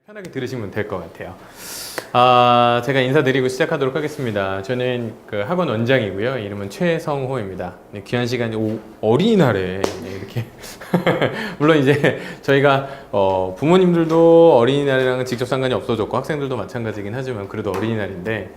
편하게 들으시면 될 것 같아요. 제가 인사드리고 시작하도록 하겠습니다. 저는 그 학원 원장이고요. 이름은 최성호입니다. 네, 귀한 시간, 어린이날에 이렇게. 물론 이제 저희가 부모님들도 어린이날이랑은 직접 상관이 없어졌고 학생들도 마찬가지긴 하지만 그래도 어린이날인데,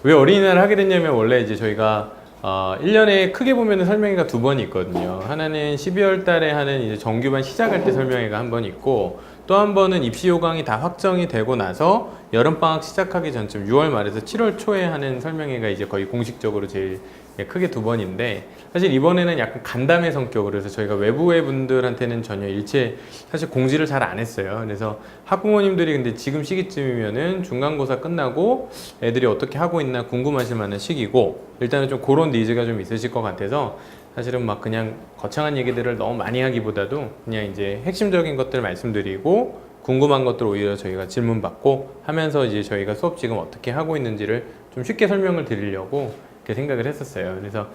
왜 어린이날을 하게 됐냐면, 원래 이제 저희가 1년에 크게 보면 설명회가 두 번이 있거든요. 하나는 12월 달에 하는 이제 정규반 시작할 때 설명회가 한 번 있고, 또 한 번은 입시 요강이 다 확정이 되고 나서 여름방학 시작하기 전쯤 6월 말에서 7월 초에 하는 설명회가 이제 거의 공식적으로 제일 크게 두 번인데, 사실 이번에는 약간 간담회 성격으로 해서 저희가 외부의 분들한테는 전혀 일체 사실 공지를 잘 안 했어요. 그래서 학부모님들이 근데 지금 시기쯤이면은 중간고사 끝나고 애들이 어떻게 하고 있나 궁금하실 만한 시기고, 일단은 좀 그런 니즈가 좀 있으실 것 같아서 사실은 막 그냥 거창한 얘기들을 너무 많이 하기보다도 그냥 이제 핵심적인 것들 말씀드리고, 궁금한 것들 오히려 저희가 질문 받고 하면서 이제 저희가 수업 지금 어떻게 하고 있는지를 좀 쉽게 설명을 드리려고 그렇게 생각을 했었어요. 그래서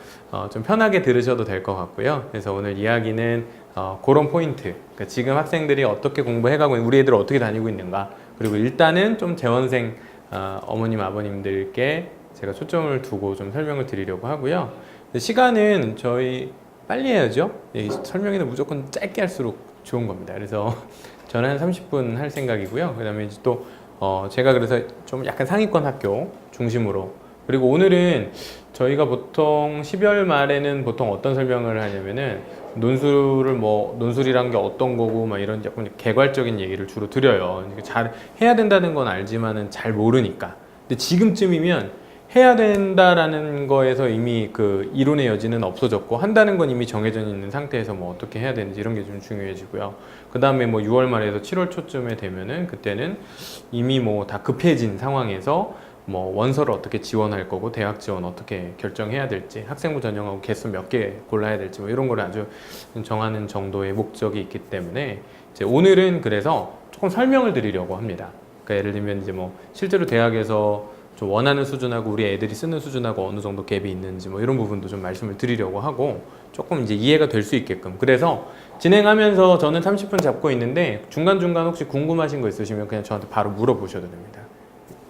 좀 편하게 들으셔도 될 것 같고요. 그래서 오늘 이야기는 그런 포인트, 그러니까 지금 학생들이 어떻게 공부해가고 우리 애들 어떻게 다니고 있는가, 그리고 일단은 좀 재원생 어머님 아버님들께 제가 초점을 두고 좀 설명을 드리려고 하고요. 시간은 저희 빨리 해야죠. 설명회는 무조건 짧게 할수록 좋은 겁니다. 그래서 저는 한 30분 할 생각이고요. 그 다음에 이제 또 제가 그래서 좀 약간 상위권 학교 중심으로, 그리고 오늘은 저희가 보통 12월 말에는 보통 어떤 설명을 하냐면은 논술이란 게 어떤 거고 막 이런 약간 개괄적인 얘기를 주로 드려요. 잘 해야 된다는 건 알지만은 잘 모르니까. 근데 지금쯤이면 해야 된다라는 거에서 이미 그 이론의 여지는 없어졌고, 한다는 건 이미 정해져 있는 상태에서 뭐 어떻게 해야 되는지 이런 게 좀 중요해지고요. 그 다음에 뭐 6월 말에서 7월 초쯤에 되면은 그때는 이미 뭐 다 급해진 상황에서 뭐 원서를 어떻게 지원할 거고, 대학 지원 어떻게 결정해야 될지, 학생부 전형하고 개수 몇 개 골라야 될지 뭐 이런 걸 아주 정하는 정도의 목적이 있기 때문에 이제 오늘은 그래서 조금 설명을 드리려고 합니다. 그러니까 예를 들면 이제 뭐 실제로 대학에서 좀 원하는 수준하고 우리 애들이 쓰는 수준하고 어느 정도 갭이 있는지 뭐 이런 부분도 좀 말씀을 드리려고 하고, 조금 이제 이해가 될 수 있게끔. 그래서 진행하면서 저는 30분 잡고 있는데 중간중간 혹시 궁금하신 거 있으시면 그냥 저한테 바로 물어보셔도 됩니다.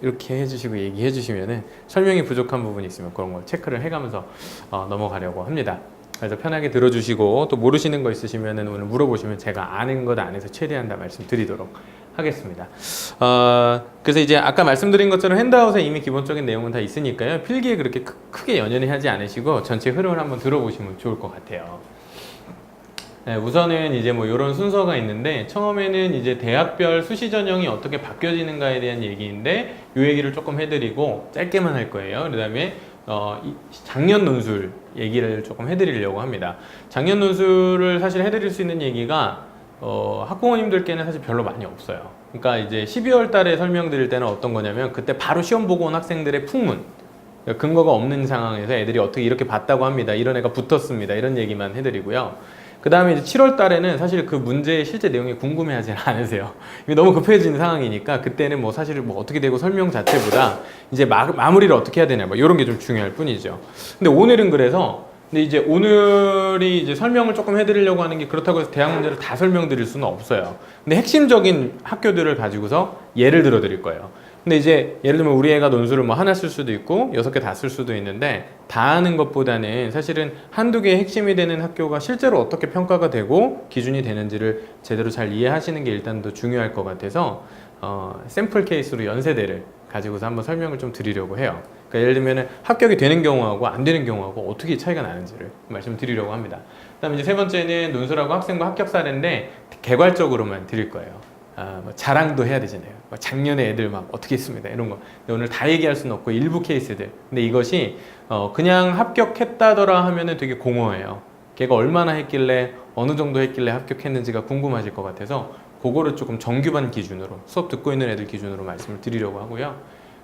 이렇게 해주시고 얘기해 주시면은 설명이 부족한 부분이 있으면 그런 걸 체크를 해가면서 넘어가려고 합니다. 그래서 편하게 들어주시고, 또 모르시는 거 있으시면은 오늘 물어보시면 제가 아는 것 안에서 최대한 다 말씀드리도록 하겠습니다. 그래서 이제 아까 말씀드린 것처럼 핸드아웃에 이미 기본적인 내용은 다 있으니까요. 필기에 그렇게 크게 연연히 하지 않으시고 전체 흐름을 한번 들어보시면 좋을 것 같아요. 네, 우선은 이제 뭐 이런 순서가 있는데, 처음에는 이제 대학별 수시 전형이 어떻게 바뀌어지는가에 대한 얘기인데, 이 얘기를 조금 해드리고 짧게만 할 거예요. 그 다음에 작년 논술 얘기를 조금 해드리려고 합니다. 작년 논술을 사실 해드릴 수 있는 얘기가 학부모님들께는 사실 별로 많이 없어요. 그러니까 이제 12월 달에 설명드릴 때는 어떤 거냐면, 그때 바로 시험 보고 온 학생들의 풍문, 근거가 없는 상황에서 애들이 어떻게 이렇게 봤다고 합니다, 이런 애가 붙었습니다, 이런 얘기만 해드리고요. 그 다음에 이제 7월 달에는 사실 그 문제의 실제 내용이 궁금해하지 않으세요. 너무 급해진 상황이니까 그때는 뭐 사실 뭐 어떻게 되고 설명 자체보다 이제 마무리를 어떻게 해야 되냐 뭐 이런 게 좀 중요할 뿐이죠. 근데 오늘은 근데 이제 오늘이 이제 설명을 조금 해드리려고 하는 게, 그렇다고 해서 대학 문제를 다 설명드릴 수는 없어요. 근데 핵심적인 학교들을 가지고서 예를 들어 드릴 거예요. 근데 이제 예를 들면 우리 애가 논술을 뭐 하나 쓸 수도 있고 6개 다 쓸 수도 있는데, 다 하는 것보다는 사실은 한두 개의 핵심이 되는 학교가 실제로 어떻게 평가가 되고 기준이 되는지를 제대로 잘 이해하시는 게 일단 더 중요할 것 같아서 샘플 케이스로 연세대를 가지고서 한번 설명을 좀 드리려고 해요. 그러니까 예를 들면 합격이 되는 경우하고 안 되는 경우하고 어떻게 차이가 나는지를 말씀드리려고 합니다. 그 다음에 이제 세 번째는 논술하고 학생부 합격 사례인데 개괄적으로만 드릴 거예요. 뭐 자랑도 해야 되잖아요. 작년에 애들 막 어떻게 했습니다, 이런 거. 근데 오늘 다 얘기할 수는 없고 일부 케이스들. 근데 이것이 그냥 합격했다더라 하면은 되게 공허해요. 걔가 얼마나 했길래, 어느 정도 했길래 합격했는지가 궁금하실 것 같아서 그거를 조금 정규반 기준으로, 수업 듣고 있는 애들 기준으로 말씀을 드리려고 하고요.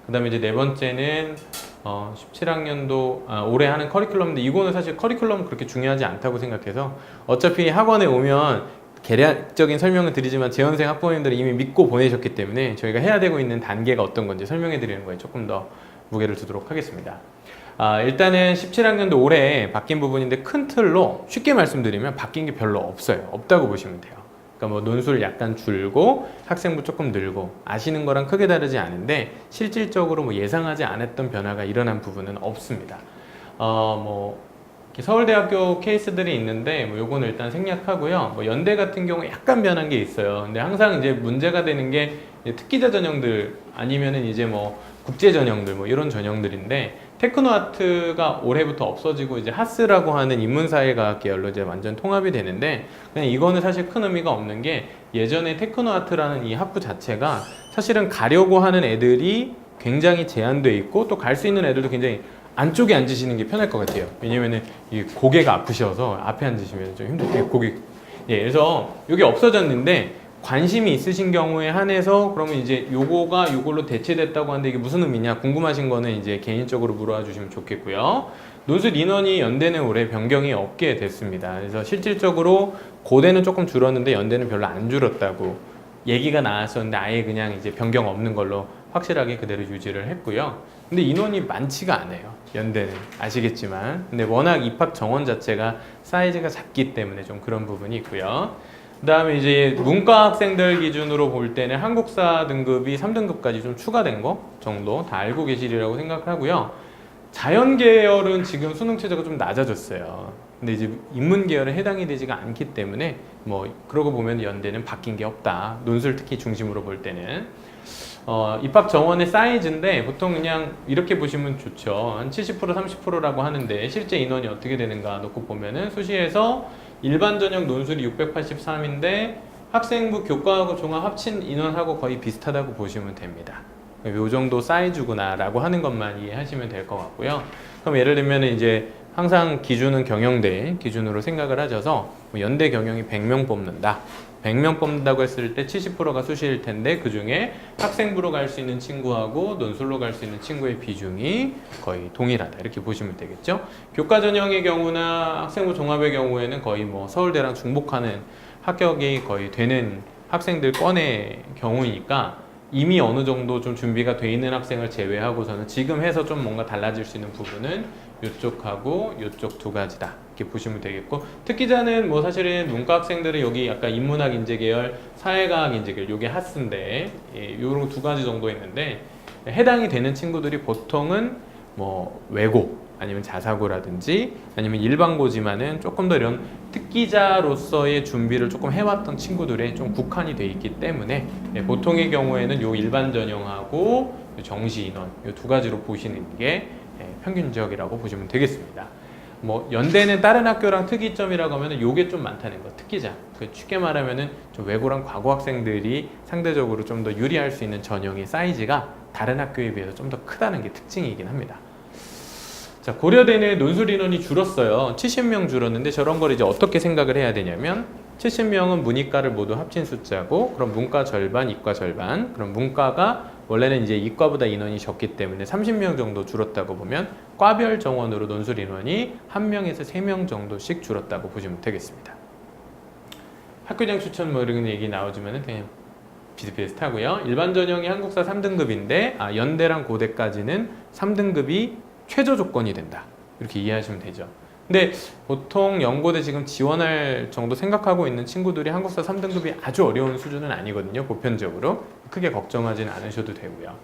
그 다음에 이제 네 번째는 17학년도 올해 하는 커리큘럼인데, 이거는 사실 커리큘럼은 그렇게 중요하지 않다고 생각해서 어차피 학원에 오면 개략적인 설명을 드리지만 재원생 학부모님들이 이미 믿고 보내셨기 때문에 저희가 해야 되고 있는 단계가 어떤 건지 설명해 드리는 거에 조금 더 무게를 두도록 하겠습니다. 일단은 17학년도 올해 바뀐 부분인데, 큰 틀로 쉽게 말씀드리면 바뀐 게 별로 없어요. 없다고 보시면 돼요. 그러니까 뭐 논술 약간 줄고 학생부 조금 늘고 아시는 거랑 크게 다르지 않은데 실질적으로 뭐 예상하지 않았던 변화가 일어난 부분은 없습니다. 뭐 서울대학교 케이스들이 있는데 뭐 요거는 일단 생략하고요. 뭐 연대 같은 경우 약간 변한 게 있어요. 근데 항상 이제 문제가 되는 게 특기자 전형들 아니면은 이제 뭐 국제 전형들 뭐 이런 전형들인데 테크노아트가 올해부터 없어지고 이제 하스라고 하는 인문사회과학 계열로 이제 완전 통합이 되는데 그냥 이거는 사실 큰 의미가 없는 게 예전에 테크노아트라는 이 학부 자체가 사실은 가려고 하는 애들이 굉장히 제한돼 있고 또 갈 수 있는 애들도 굉장히 안쪽에 앉으시는 게 편할 것 같아요. 왜냐면은 이 고개가 아프셔서 앞에 앉으시면 좀 힘들게 고개. 예, 그래서 이게 없어졌는데 관심이 있으신 경우에 한해서 그러면 이제 요거가 요걸로 대체됐다고 하는데 이게 무슨 의미냐 궁금하신 거는 이제 개인적으로 물어봐 주시면 좋겠고요. 논술 인원이 연대는 올해 변경이 없게 됐습니다. 그래서 실질적으로 고대는 조금 줄었는데 연대는 별로 안 줄었다고 얘기가 나왔었는데 아예 그냥 이제 변경 없는 걸로 확실하게 그대로 유지를 했고요. 근데 인원이 많지가 않아요. 연대는 아시겠지만 근데 워낙 입학 정원 자체가 사이즈가 작기 때문에 좀 그런 부분이 있고요. 그 다음에 이제 문과 학생들 기준으로 볼 때는 한국사 등급이 3등급까지 좀 추가된 거 정도 다 알고 계시리라고 생각하고요. 자연 계열은 지금 수능 최저가 좀 낮아졌어요. 근데 이제 인문 계열은 해당이 되지가 않기 때문에 뭐 그러고 보면 연대는 바뀐 게 없다. 논술 특히 중심으로 볼 때는 입학 정원의 사이즈인데 보통 그냥 이렇게 보시면 좋죠. 한 70% 30%라고 하는데 실제 인원이 어떻게 되는가 놓고 보면은 수시에서 일반 전형 논술이 683인데 학생부 교과하고 종합 합친 인원하고 거의 비슷하다고 보시면 됩니다. 요 정도 사이즈구나 라고 하는 것만 이해하시면 될 것 같고요. 그럼 예를 들면 이제 항상 기준은 경영대 기준으로 생각을 하셔서 뭐 연대 경영이 100명 뽑는다. 100명 뽑는다고 했을 때 70%가 수시일 텐데 그 중에 학생부로 갈 수 있는 친구하고 논술로 갈 수 있는 친구의 비중이 거의 동일하다. 이렇게 보시면 되겠죠. 교과 전형의 경우나 학생부 종합의 경우에는 거의 뭐 서울대랑 중복하는 합격이 거의 되는 학생들 건의 경우이니까 이미 어느 정도 좀 준비가 돼 있는 학생을 제외하고서는 지금 해서 좀 뭔가 달라질 수 있는 부분은 이쪽하고 이쪽 두 가지다 이렇게 보시면 되겠고 특기자는 뭐 사실은 문과 학생들은 여기 약간 인문학 인재 계열, 사회과학 인재 계열 요게 하스인데 요런 두 가지 정도 있는데 해당이 되는 친구들이 보통은 뭐 외고 아니면 자사고라든지 아니면 일반고지만은 조금 더 이런 특기자로서의 준비를 조금 해왔던 친구들에 좀 국한이 돼 있기 때문에 보통의 경우에는 요 일반 전형하고 요 정시 인원 요 두 가지로 보시는 게 평균적이라고 보시면 되겠습니다. 뭐 연대는 다른 학교랑 특이점이라고 하면은 요게 좀 많다는 거. 특기자. 쉽게 말하면은 좀 외고랑 과고 학생들이 상대적으로 좀 더 유리할 수 있는 전형의 사이즈가 다른 학교에 비해서 좀 더 크다는 게 특징이긴 합니다. 자, 고려대는 논술 인원이 줄었어요. 70명 줄었는데 저런 걸 이제 어떻게 생각을 해야 되냐면 70명은 문이과를 모두 합친 숫자고 그럼 문과 절반, 이과 절반. 그럼 문과가 원래는 이제 이과보다 인원이 적기 때문에 30명 정도 줄었다고 보면 과별 정원으로 논술 인원이 1명에서 3명 정도씩 줄었다고 보시면 되겠습니다. 학교장 추천 뭐 이런 얘기 나오지만은 그냥 비슷비슷하고요. 일반 전형이 한국사 3등급인데 연대랑 고대까지는 3등급이 최저 조건이 된다. 이렇게 이해하시면 되죠. 근데 보통 연고대 지금 지원할 정도 생각하고 있는 친구들이 한국사 3등급이 아주 어려운 수준은 아니거든요. 보편적으로. 크게 걱정하지는 않으셔도 되고요.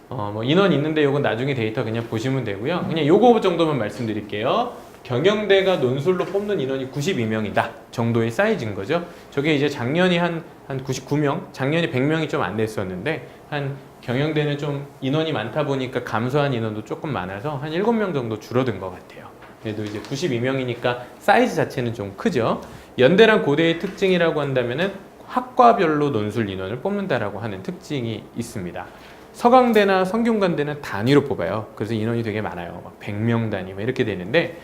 뭐 인원 있는데 요건 나중에 데이터 그냥 보시면 되고요. 그냥 요거 정도만 말씀드릴게요. 경영대가 논술로 뽑는 인원이 92명이다 정도의 사이즈인 거죠. 저게 이제 작년이 한 99명, 작년에 100명이 좀 안 됐었는데 한 경영대는 좀 인원이 많다 보니까 감소한 인원도 조금 많아서 한 7명 정도 줄어든 것 같아요. 그래도 이제 92명이니까 사이즈 자체는 좀 크죠. 연대랑 고대의 특징이라고 한다면은 학과별로 논술 인원을 뽑는다라고 하는 특징이 있습니다. 서강대나 성균관대는 단위로 뽑아요. 그래서 인원이 되게 많아요. 막 100명 단위 이렇게 되는데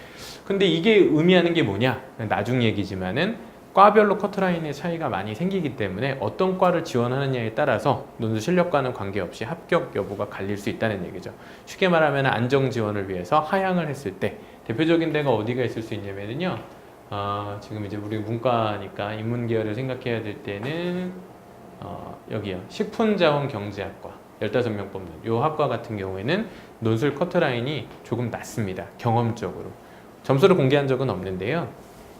근데 이게 의미하는 게 뭐냐? 나중 얘기지만은 과별로 커트라인의 차이가 많이 생기기 때문에 어떤 과를 지원하느냐에 따라서 논술 실력과는 관계없이 합격 여부가 갈릴 수 있다는 얘기죠. 쉽게 말하면 안정 지원을 위해서 하향을 했을 때 대표적인 데가 어디가 있을 수 있냐면요. 지금 이제 우리 문과니까 인문 계열을 생각해야 될 때는 여기요. 식품자원경제학과 15명 뽑는 이 학과 같은 경우에는 논술 커트라인이 조금 낮습니다. 경험적으로. 점수를 공개한 적은 없는데요.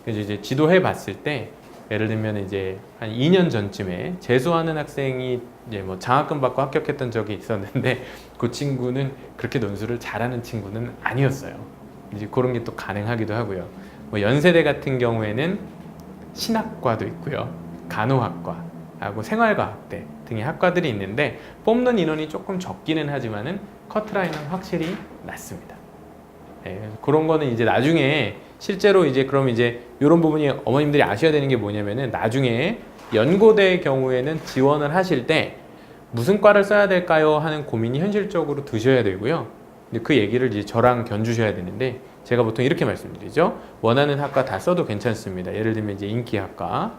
그래서 이제 지도해 봤을 때 예를 들면 이제 한 2년 전쯤에 재수하는 학생이 이제 뭐 장학금 받고 합격했던 적이 있었는데 그 친구는 그렇게 논술을 잘하는 친구는 아니었어요. 이제 그런 게 또 가능하기도 하고요. 뭐 연세대 같은 경우에는 신학과도 있고요. 간호학과 하고 생활과학대 등의 학과들이 있는데 뽑는 인원이 조금 적기는 하지만은 커트라인은 확실히 낮습니다. 예, 그런 거는 이제 나중에 실제로 이제 그럼 이제 이런 부분이 어머님들이 아셔야 되는 게 뭐냐면은 나중에 연고대의 경우에는 지원을 하실 때 무슨 과를 써야 될까요 하는 고민이 현실적으로 드셔야 되고요. 근데 그 얘기를 이제 저랑 견주셔야 되는데 제가 보통 이렇게 말씀드리죠. 원하는 학과 다 써도 괜찮습니다. 예를 들면 이제 인기학과,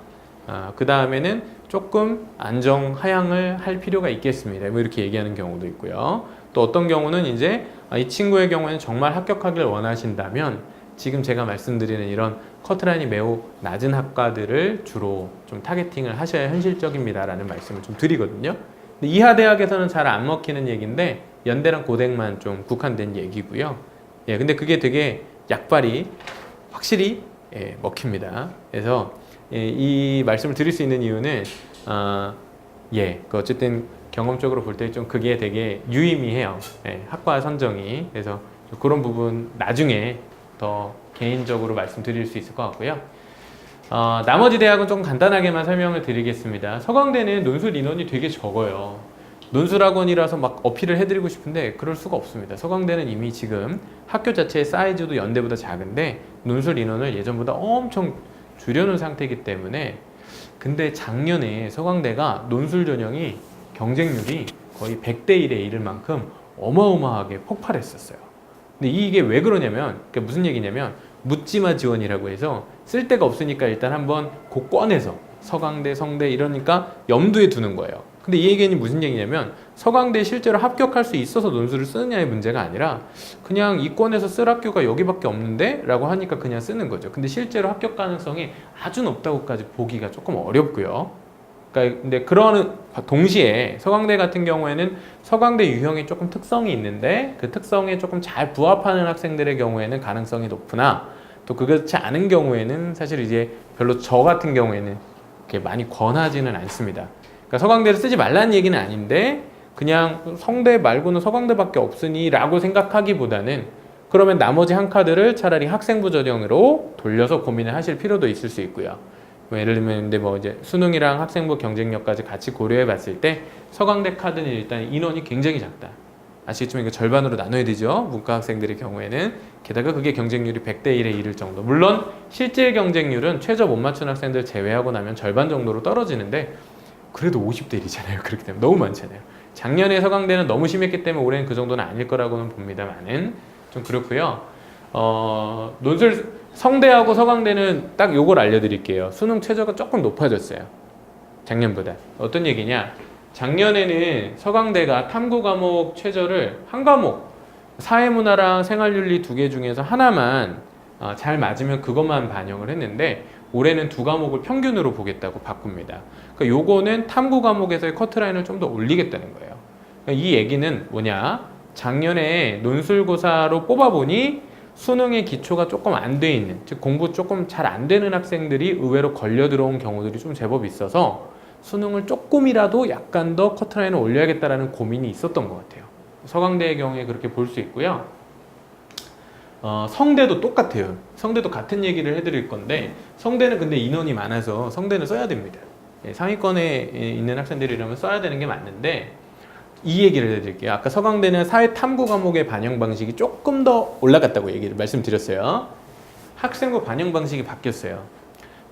그 다음에는 조금 안정 하향을 할 필요가 있겠습니다. 뭐 이렇게 얘기하는 경우도 있고요. 또 어떤 경우는 이제 이 친구의 경우에는 정말 합격하길 원하신다면 지금 제가 말씀드리는 이런 커트라인이 매우 낮은 학과들을 주로 좀 타겟팅을 하셔야 현실적입니다라는 말씀을 좀 드리거든요. 근데 이하대학에서는 잘 안 먹히는 얘기인데 연대랑 고대만 좀 국한된 얘기고요. 예, 근데 그게 되게 약발이 확실히 먹힙니다. 그래서 이 말씀을 드릴 수 있는 이유는 그 어쨌든 경험적으로 볼 때 좀 그게 되게 유의미해요. 학과 선정이. 그래서 그런 부분 나중에 더 개인적으로 말씀드릴 수 있을 것 같고요. 나머지 대학은 좀 간단하게만 설명을 드리겠습니다. 서강대는 논술 인원이 되게 적어요. 논술학원이라서 막 어필을 해드리고 싶은데 그럴 수가 없습니다. 서강대는 이미 지금 학교 자체의 사이즈도 연대보다 작은데 논술 인원을 예전보다 엄청 줄여놓은 상태이기 때문에 근데 작년에 서강대가 논술 전형이 경쟁률이 거의 100대 1에 이를 만큼 어마어마하게 폭발했었어요. 근데 이게 왜 그러냐면 그게 무슨 얘기냐면 묻지마 지원이라고 해서 쓸 데가 없으니까 일단 한번 곧 꺼내서 서강대, 성대 이러니까 염두에 두는 거예요. 근데 이 얘기는 무슨 얘기냐면 서강대에 실제로 합격할 수 있어서 논술을 쓰느냐의 문제가 아니라 그냥 이권에서 쓸 학교가 여기밖에 없는데? 라고 하니까 그냥 쓰는 거죠. 근데 실제로 합격 가능성이 아주 높다고까지 보기가 조금 어렵고요. 그러니까 근데 그런 동시에 서강대 같은 경우에는 서강대 유형이 조금 특성이 있는데 그 특성에 조금 잘 부합하는 학생들의 경우에는 가능성이 높으나 또 그렇지 않은 경우에는 사실 이제 별로 저 같은 경우에는 이렇게 많이 권하지는 않습니다. 그러니까 서강대를 쓰지 말라는 얘기는 아닌데 그냥 성대 말고는 서강대밖에 없으니 라고 생각하기보다는 그러면 나머지 한 카드를 차라리 학생부 전형으로 돌려서 고민을 하실 필요도 있을 수 있고요. 뭐 예를 들면 근데 뭐 이제 수능이랑 학생부 경쟁력까지 같이 고려해 봤을 때 서강대 카드는 일단 인원이 굉장히 작다. 아시겠지만 이거 절반으로 나눠야 되죠. 문과 학생들의 경우에는. 게다가 그게 경쟁률이 100대 1에 이를 정도. 물론 실제 경쟁률은 최저 못 맞춘 학생들 제외하고 나면 절반 정도로 떨어지는데 그래도 50대 1이잖아요. 그렇기 때문에 너무 많잖아요. 작년에 서강대는 너무 심했기 때문에 올해는 그 정도는 아닐 거라고는 봅니다만은 좀 그렇고요. 논술 성대하고 서강대는 딱 요걸 알려드릴게요. 수능 최저가 조금 높아졌어요. 작년보다. 어떤 얘기냐? 작년에는 서강대가 탐구 과목 최저를 한 과목 사회문화랑 생활윤리 2개 중에서 하나만 잘 맞으면 그것만 반영을 했는데 올해는 2과목을 평균으로 보겠다고 바꿉니다. 그러니까 요거는 탐구 과목에서의 커트라인을 좀 더 올리겠다는 거예요. 그러니까 이 얘기는 뭐냐? 작년에 논술고사로 뽑아보니 수능의 기초가 조금 안 돼 있는, 즉 공부 조금 잘 안 되는 학생들이 의외로 걸려 들어온 경우들이 좀 제법 있어서 수능을 조금이라도 약간 더 커트라인을 올려야겠다라는 고민이 있었던 것 같아요. 서강대의 경우에 그렇게 볼 수 있고요. 성대도 똑같아요. 성대도 같은 얘기를 해드릴 건데 성대는 근데 인원이 많아서 성대는 써야 됩니다. 상위권에 있는 학생들이라면 써야 되는 게 맞는데 이 얘기를 해드릴게요. 아까 서강대는 사회 탐구 과목의 반영 방식이 조금 더 올라갔다고 얘기를 말씀드렸어요. 학생부 반영 방식이 바뀌었어요.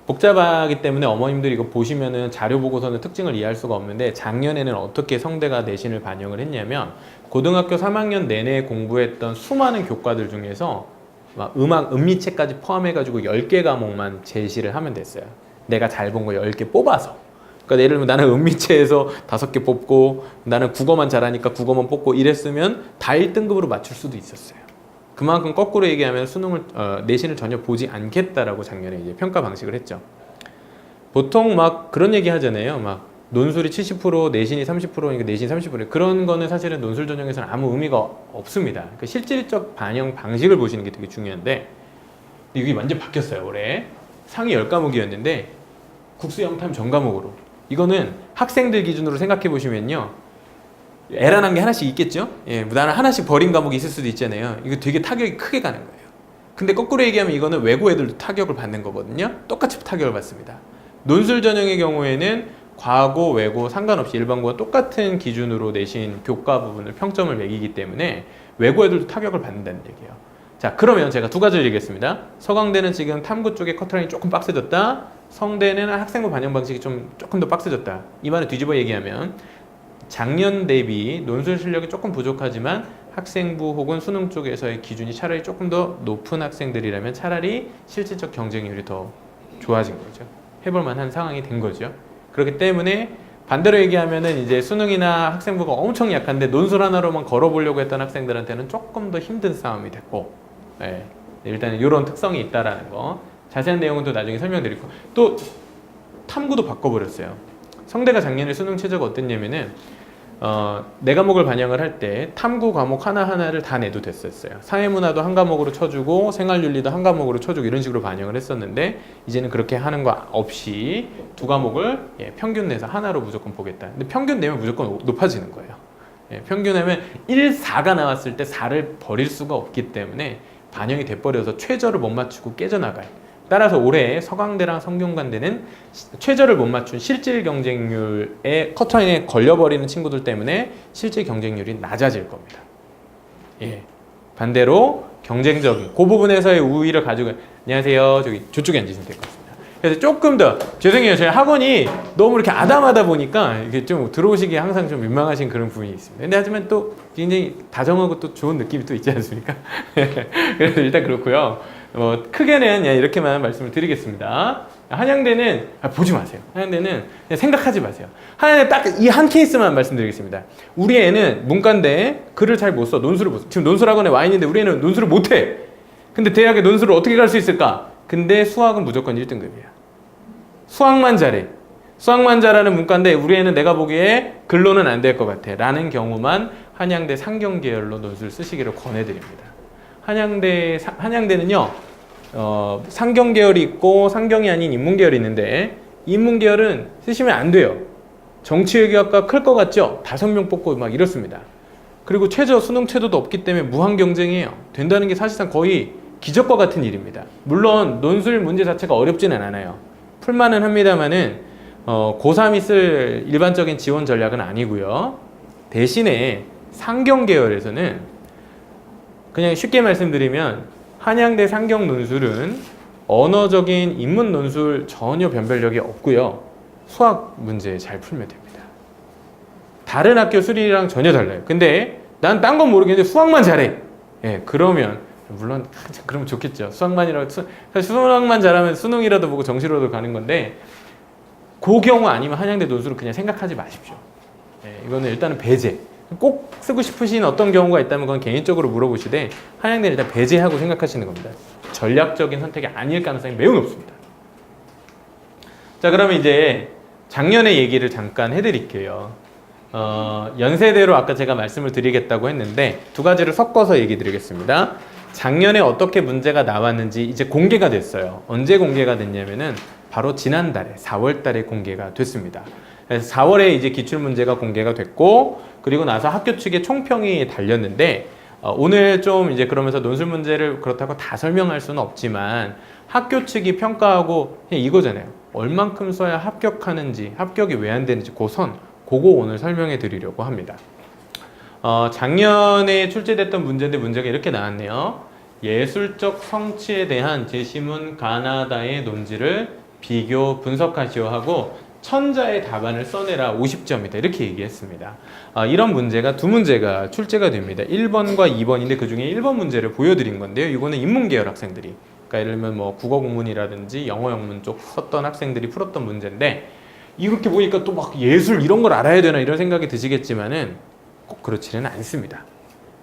복잡하기 때문에 어머님들이 이거 보시면은 자료 보고서는 특징을 이해할 수가 없는데 작년에는 어떻게 성대가 내신을 반영을 했냐면 고등학교 3학년 내내 공부했던 수많은 교과들 중에서 막 음악, 음미체까지 포함해가지고 10개 과목만 제시를 하면 됐어요. 내가 잘 본 거 10개 뽑아서. 그러니까 예를 들면 나는 음미체에서 5개 뽑고 나는 국어만 잘하니까 국어만 뽑고 이랬으면 다 1등급으로 맞출 수도 있었어요. 그만큼 거꾸로 얘기하면 수능을 내신을 전혀 보지 않겠다라고 작년에 이제 평가 방식을 했죠. 보통 막 그런 얘기 하잖아요. 막 논술이 70% 내신이 30%니까 내신 30% 그런 거는 사실은 논술 전형에서는 아무 의미가 없습니다. 그러니까 실질적 반영 방식을 보시는 게 되게 중요한데 이게 완전 바뀌었어요. 올해 상위 10과목이었는데 국수 0타임 전 과목으로. 이거는 학생들 기준으로 생각해 보시면요. 에라는 게 하나씩 있겠죠? 예, 나는 하나씩 버린 과목이 있을 수도 있잖아요. 이거 되게 타격이 크게 가는 거예요. 근데 거꾸로 얘기하면 이거는 외고 애들도 타격을 받는 거거든요. 똑같이 타격을 받습니다. 논술 전형의 경우에는 과고, 외고 상관없이 일반고와 똑같은 기준으로 내신 교과 부분을 평점을 매기기 때문에 외고 애들도 타격을 받는다는 얘기예요. 자, 그러면 제가 두 가지를 얘기했습니다. 서강대는 지금 탐구 쪽에 커트라인이 조금 빡세졌다. 성대는 학생부 반영 방식이 조금 더 빡세졌다. 이 말을 뒤집어 얘기하면 작년 대비 논술 실력이 조금 부족하지만 학생부 혹은 수능 쪽에서의 기준이 차라리 조금 더 높은 학생들이라면 차라리 실질적 경쟁률이 더 좋아진 거죠. 해볼 만한 상황이 된 거죠. 그렇기 때문에 반대로 얘기하면은 이제 수능이나 학생부가 엄청 약한데 논술 하나로만 걸어보려고 했던 학생들한테는 조금 더 힘든 싸움이 됐고, 예, 일단은 이런 특성이 있다라는 거. 자세한 내용은 또 나중에 설명드릴 거. 또 탐구도 바꿔버렸어요. 성대가 작년에 수능 최저가 어땠냐면은 네 과목을 반영을 할 때 탐구 과목 하나하나를 다 내도 됐었어요. 사회문화도 한 과목으로 쳐주고 생활윤리도 한 과목으로 쳐주고 이런 식으로 반영을 했었는데 이제는 그렇게 하는 거 없이 두 과목을 평균 내서 하나로 무조건 보겠다. 근데 평균 내면 무조건 높아지는 거예요. 평균 내면 1, 4가 나왔을 때 4를 버릴 수가 없기 때문에 반영이 돼버려서 최저를 못 맞추고 깨져나가요. 따라서 올해 서강대랑 성균관대는 최저를 못 맞춘 실질 경쟁률에 커트라인에 걸려버리는 친구들 때문에 실질 경쟁률이 낮아질 겁니다. 예. 반대로 경쟁적인 그 부분에서의 우위를 가지고 안녕하세요. 저쪽에 앉으시면 될 것 같습니다. 그래서 조금 더 죄송해요. 저희 학원이 너무 이렇게 아담하다 보니까 이게 좀 들어오시기에 항상 좀 민망하신 그런 부분이 있습니다. 근데 하지만 또 굉장히 다정하고 또 좋은 느낌이 또 있지 않습니까? 그래서 일단 그렇고요. 크게는 이렇게만 말씀을 드리겠습니다. 한양대는 보지 마세요. 한양대는 그냥 생각하지 마세요. 한양대 딱 이 한 케이스만 말씀드리겠습니다. 우리 애는 문과인데 글을 잘 못 써. 논술을 못 써. 지금 논술학원에 와 있는데 우리 애는 논술을 못 해. 근데 대학에 논술을 어떻게 갈 수 있을까? 근데 수학은 무조건 1등급이야. 수학만 잘해. 수학만 잘하는 문과인데 우리 애는 내가 보기에 글로는 안 될 것 같아. 라는 경우만 한양대 상경계열로 논술 쓰시기를 권해드립니다. 한양대는요, 상경계열이 있고 상경이 아닌 인문계열이 있는데 인문계열은 쓰시면 안 돼요. 정치외교학과 클 것 같죠? 5명 뽑고 막 이렇습니다. 그리고 수능 최저도 없기 때문에 무한 경쟁이에요. 된다는 게 사실상 거의 기적과 같은 일입니다. 물론 논술 문제 자체가 어렵지는 않아요. 풀만은 합니다만은 고3이 쓸 일반적인 지원 전략은 아니고요. 대신에 상경계열에서는 그냥 쉽게 말씀드리면 한양대 상경 논술은 언어적인 인문 논술 전혀 변별력이 없고요. 수학 문제 잘 풀면 됩니다. 다른 학교 수리랑 전혀 달라요. 근데 난 딴 건 모르겠는데 수학만 잘해. 예, 그러면 물론 그러면 좋겠죠. 사실 수학만 잘하면 수능이라도 보고 정시로도 가는 건데 그 경우 아니면 한양대 논술을 그냥 생각하지 마십시오. 예, 이거는 일단은 배제. 꼭 쓰고 싶으신 어떤 경우가 있다면 그건 개인적으로 물어보시되 한양대를 일단 배제하고 생각하시는 겁니다. 전략적인 선택이 아닐 가능성이 매우 높습니다. 자, 그러면 이제 작년의 얘기를 잠깐 해드릴게요. 연세대로 아까 제가 말씀을 드리겠다고 했는데 두 가지를 섞어서 얘기 드리겠습니다. 작년에 어떻게 문제가 나왔는지 이제 공개가 됐어요. 언제 공개가 됐냐면은 바로 지난달에 4월 달에 공개가 됐습니다. 그래서 4월에 이제 기출문제가 공개가 됐고 그리고 나서 학교 측에 총평이 달렸는데 오늘 좀 이제 그러면서 논술 문제를 그렇다고 다 설명할 수는 없지만 학교 측이 평가하고 그냥 이거잖아요. 얼만큼 써야 합격하는지 합격이 왜 안 되는지 그 선 그거 오늘 설명해 드리려고 합니다. 작년에 출제됐던 문제인데 문제가 이렇게 나왔네요. 예술적 성취에 대한 제시문 가나다의 논지를 비교 분석하시오 하고 천자의 답안을 써내라 50점이다 이렇게 얘기했습니다. 이런 문제가 두 문제가 출제가 됩니다. 1번과 2번인데 그 중에 1번 문제를 보여드린 건데요. 이거는 인문계열 학생들이 그러니까 예를 들면 뭐 국어 공문이라든지 영어 영문 쪽 썼던 학생들이 풀었던 문제인데 이렇게 보니까 또 막 예술 이런 걸 알아야 되나 이런 생각이 드시겠지만은 꼭 그렇지는 않습니다.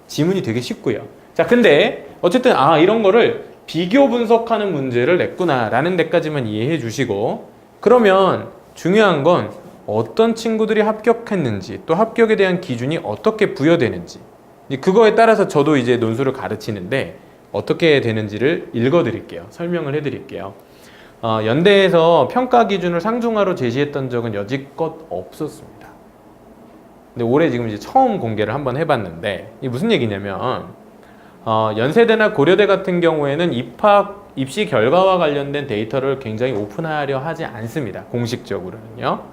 지문이 되게 쉽고요. 자, 근데 어쨌든 이런 거를 비교 분석하는 문제를 냈구나 라는 데까지만 이해해 주시고 그러면 중요한 건 어떤 친구들이 합격했는지 또 합격에 대한 기준이 어떻게 부여되는지 그거에 따라서 저도 이제 논술을 가르치는데 어떻게 되는지를 읽어 드릴게요. 설명을 해 드릴게요. 연대에서 평가 기준을 상중하로 제시했던 적은 여지껏 없었습니다. 근데 올해 지금 이제 처음 공개를 한번 해봤는데 이게 무슨 얘기냐면 연세대나 고려대 같은 경우에는 입시 결과와 관련된 데이터를 굉장히 오픈하려 하지 않습니다. 공식적으로는요.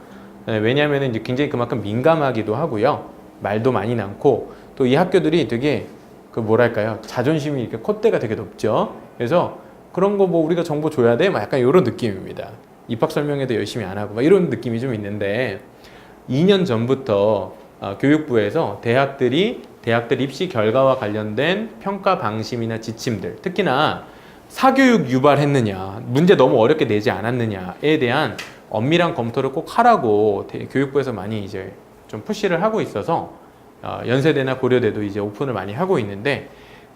네, 왜냐하면 이제 굉장히 그만큼 민감하기도 하고요. 말도 많이 많고 또 이 학교들이 되게 그 뭐랄까요, 자존심이 이렇게 콧대가 되게 높죠. 그래서 그런 거 뭐 우리가 정보 줘야 돼? 막 약간 이런 느낌입니다. 입학 설명회도 열심히 안 하고 막 이런 느낌이 좀 있는데 2년 전부터 교육부에서 대학들 입시 결과와 관련된 평가 방침이나 지침들, 특히나 사교육 유발했느냐, 문제 너무 어렵게 내지 않았느냐에 대한 엄밀한 검토를 꼭 하라고 교육부에서 많이 이제 좀 푸시를 하고 있어서 연세대나 고려대도 이제 오픈을 많이 하고 있는데,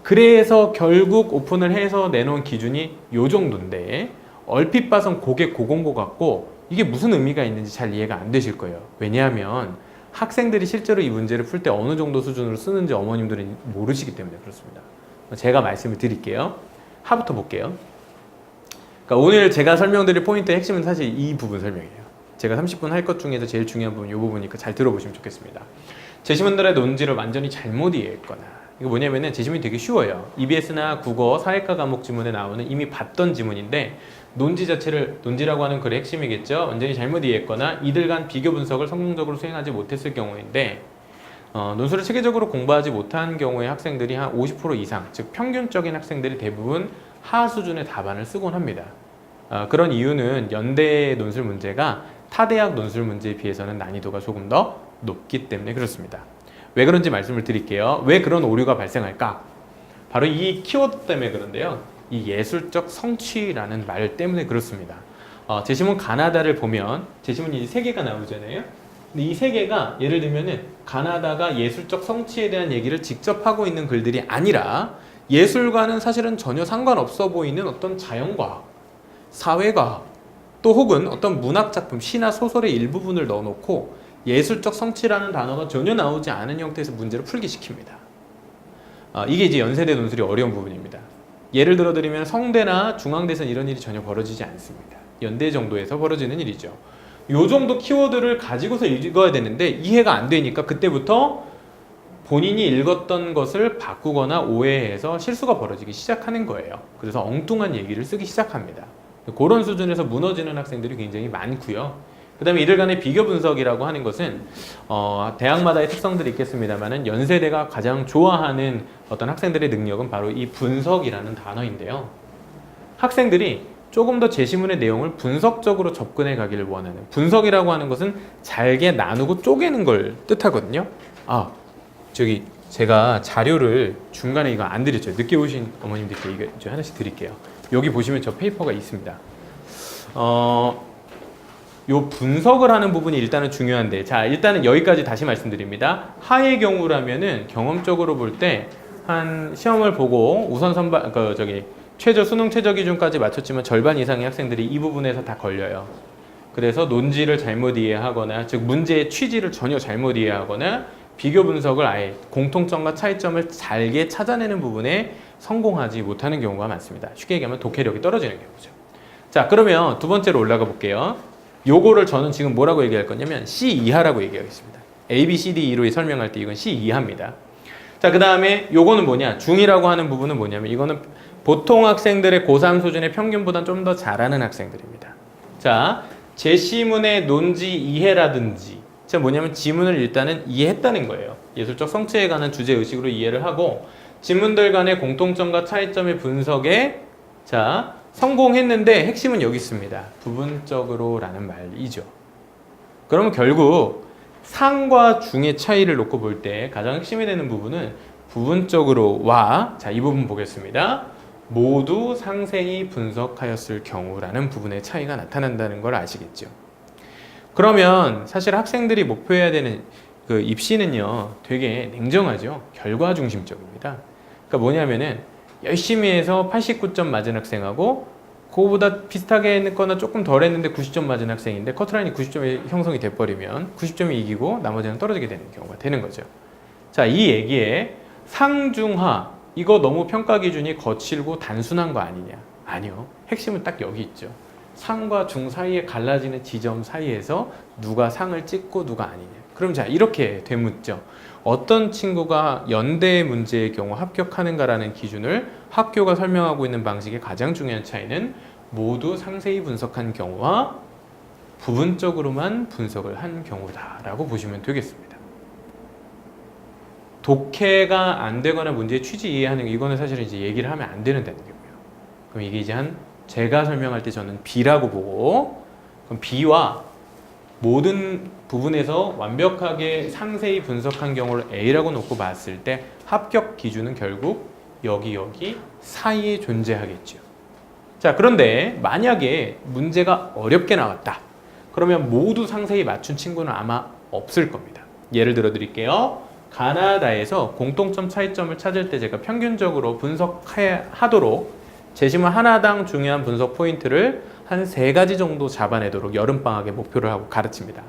그래서 결국 오픈을 해서 내놓은 기준이 요 정도인데 얼핏 봐선 고개 고건 것 같고 이게 무슨 의미가 있는지 잘 이해가 안 되실 거예요. 왜냐하면 학생들이 실제로 이 문제를 풀 때 어느 정도 수준으로 쓰는지 어머님들은 모르시기 때문에 그렇습니다. 제가 말씀을 드릴게요. 하부터 볼게요. 그러니까 오늘 제가 설명드릴 포인트의 핵심은 사실 이 부분 설명이에요. 제가 30분 할 것 중에서 제일 중요한 부분 이 부분이니까 잘 들어보시면 좋겠습니다. 제시문들의 논지를 완전히 잘못 이해했거나, 이거 뭐냐면은 제시문이 되게 쉬워요. EBS나 국어, 사회과 과목 지문에 나오는 이미 봤던 지문인데 논지 자체를, 논지라고 하는 글의 핵심이겠죠. 완전히 잘못 이해했거나 이들 간 비교 분석을 성공적으로 수행하지 못했을 경우인데, 논술을 체계적으로 공부하지 못한 경우에 학생들이 한 50% 이상, 즉 평균적인 학생들이 대부분 하 수준의 답안을 쓰곤 합니다. 그런 이유는 연대 논술 문제가 타 대학 논술 문제에 비해서는 난이도가 조금 더 높기 때문에 그렇습니다. 왜 그런지 말씀을 드릴게요. 왜 그런 오류가 발생할까? 바로 이 키워드 때문에 그런데요. 이 예술적 성취라는 말 때문에 그렇습니다. 제시문 가나다를 보면 제시문이 3개가 나오잖아요. 근데 이 3개가 예를 들면은 가나다가 예술적 성취에 대한 얘기를 직접 하고 있는 글들이 아니라 예술과는 사실은 전혀 상관없어 보이는 어떤 자연과학, 사회과학, 또 혹은 어떤 문학작품, 시나 소설의 일부분을 넣어놓고 예술적 성취라는 단어가 전혀 나오지 않은 형태에서 문제를 풀게 시킵니다. 이게 이제 연세대 논술이 어려운 부분입니다. 예를 들어 드리면 성대나 중앙대에서는 이런 일이 전혀 벌어지지 않습니다. 연대 정도에서 벌어지는 일이죠. 요 정도 키워드를 가지고서 읽어야 되는데 이해가 안 되니까 그때부터 본인이 읽었던 것을 바꾸거나 오해해서 실수가 벌어지기 시작하는 거예요. 그래서 엉뚱한 얘기를 쓰기 시작합니다. 그런 수준에서 무너지는 학생들이 굉장히 많고요. 그 다음에 이들 간의 비교 분석이라고 하는 것은 대학마다의 특성들이 있겠습니다만 연세대가 가장 좋아하는 어떤 학생들의 능력은 바로 이 분석이라는 단어인데요. 학생들이 조금 더 제시문의 내용을 분석적으로 접근해 가기를 원하는, 분석이라고 하는 것은 잘게 나누고 쪼개는 걸 뜻하거든요. 저기 제가 자료를 중간에 이거 안 드렸죠. 늦게 오신 어머님들께 이거 저 하나씩 드릴게요. 여기 보시면 저 페이퍼가 있습니다. 요 분석을 하는 부분이 일단은 중요한데, 자, 일단은 여기까지 다시 말씀드립니다. 하의 경우라면은 경험적으로 볼 때 한 시험을 보고 우선 선발 최저 수능 최저 기준까지 맞췄지만 절반 이상의 학생들이 이 부분에서 다 걸려요. 그래서 논지를 잘못 이해하거나, 즉 문제의 취지를 전혀 잘못 이해하거나 비교 분석을 아예 공통점과 차이점을 잘게 찾아내는 부분에 성공하지 못하는 경우가 많습니다. 쉽게 얘기하면 독해력이 떨어지는 경우죠. 자, 그러면 두 번째로 올라가 볼게요. 요거를 저는 지금 뭐라고 얘기할 거냐면 C 이하라고 얘기하겠습니다. A, B, C, D, E로 설명할 때 이건 C 이하입니다. 자, 그 다음에 요거는 뭐냐? 중이라고 하는 부분은 뭐냐면 이거는 보통 학생들의 고3 수준의 평균보다 좀 더 잘하는 학생들입니다. 자, 제시문의 논지 이해라든지, 자, 뭐냐면 지문을 일단은 이해했다는 거예요. 예술적 성취에 관한 주제의식으로 이해를 하고 지문들 간의 공통점과 차이점의 분석에 자 성공했는데 핵심은 여기 있습니다. 부분적으로 라는 말이죠. 그러면 결국 상과 중의 차이를 놓고 볼 때 가장 핵심이 되는 부분은 부분적으로와, 자, 이 부분 보겠습니다. 모두 상세히 분석하였을 경우라는 부분의 차이가 나타난다는 걸 아시겠죠. 그러면 사실 학생들이 목표해야 되는 그 입시는요 되게 냉정하죠. 결과 중심적입니다. 그러니까 뭐냐면은 열심히 해서 89점 맞은 학생하고 그거보다 비슷하게 했거나 조금 덜 했는데 90점 맞은 학생인데 커트라인이 90점이 형성이 돼버리면 90점이 이기고 나머지는 떨어지게 되는 경우가 되는 거죠. 자, 이 얘기에 상중하, 이거 너무 평가 기준이 거칠고 단순한 거 아니냐? 아니요. 핵심은 딱 여기 있죠. 상과 중 사이에 갈라지는 지점 사이에서 누가 상을 찍고 누가 아니냐. 그럼 자, 이렇게 되묻죠. 어떤 친구가 연대 문제의 경우 합격하는가라는 기준을 학교가 설명하고 있는 방식의 가장 중요한 차이는 모두 상세히 분석한 경우와 부분적으로만 분석을 한 경우다라고 보시면 되겠습니다. 독해가 안 되거나 문제의 취지 이해하는 거, 이거는 사실은 이제 얘기를 하면 안 되는다는 거고요. 그럼 이게 이제 제가 설명할 때 저는 B라고 보고, 그럼 B와 모든 부분에서 완벽하게 상세히 분석한 경우를 A라고 놓고 봤을 때 합격 기준은 결국 여기 사이에 존재하겠죠. 자, 그런데 만약에 문제가 어렵게 나왔다. 그러면 모두 상세히 맞춘 친구는 아마 없을 겁니다. 예를 들어 드릴게요. 가나다에서 공통점 차이점을 찾을 때 제가 평균적으로 분석하도록 제시문 하나당 중요한 분석 포인트를 한 3가지 정도 잡아내도록 여름방학에 목표를 하고 가르칩니다.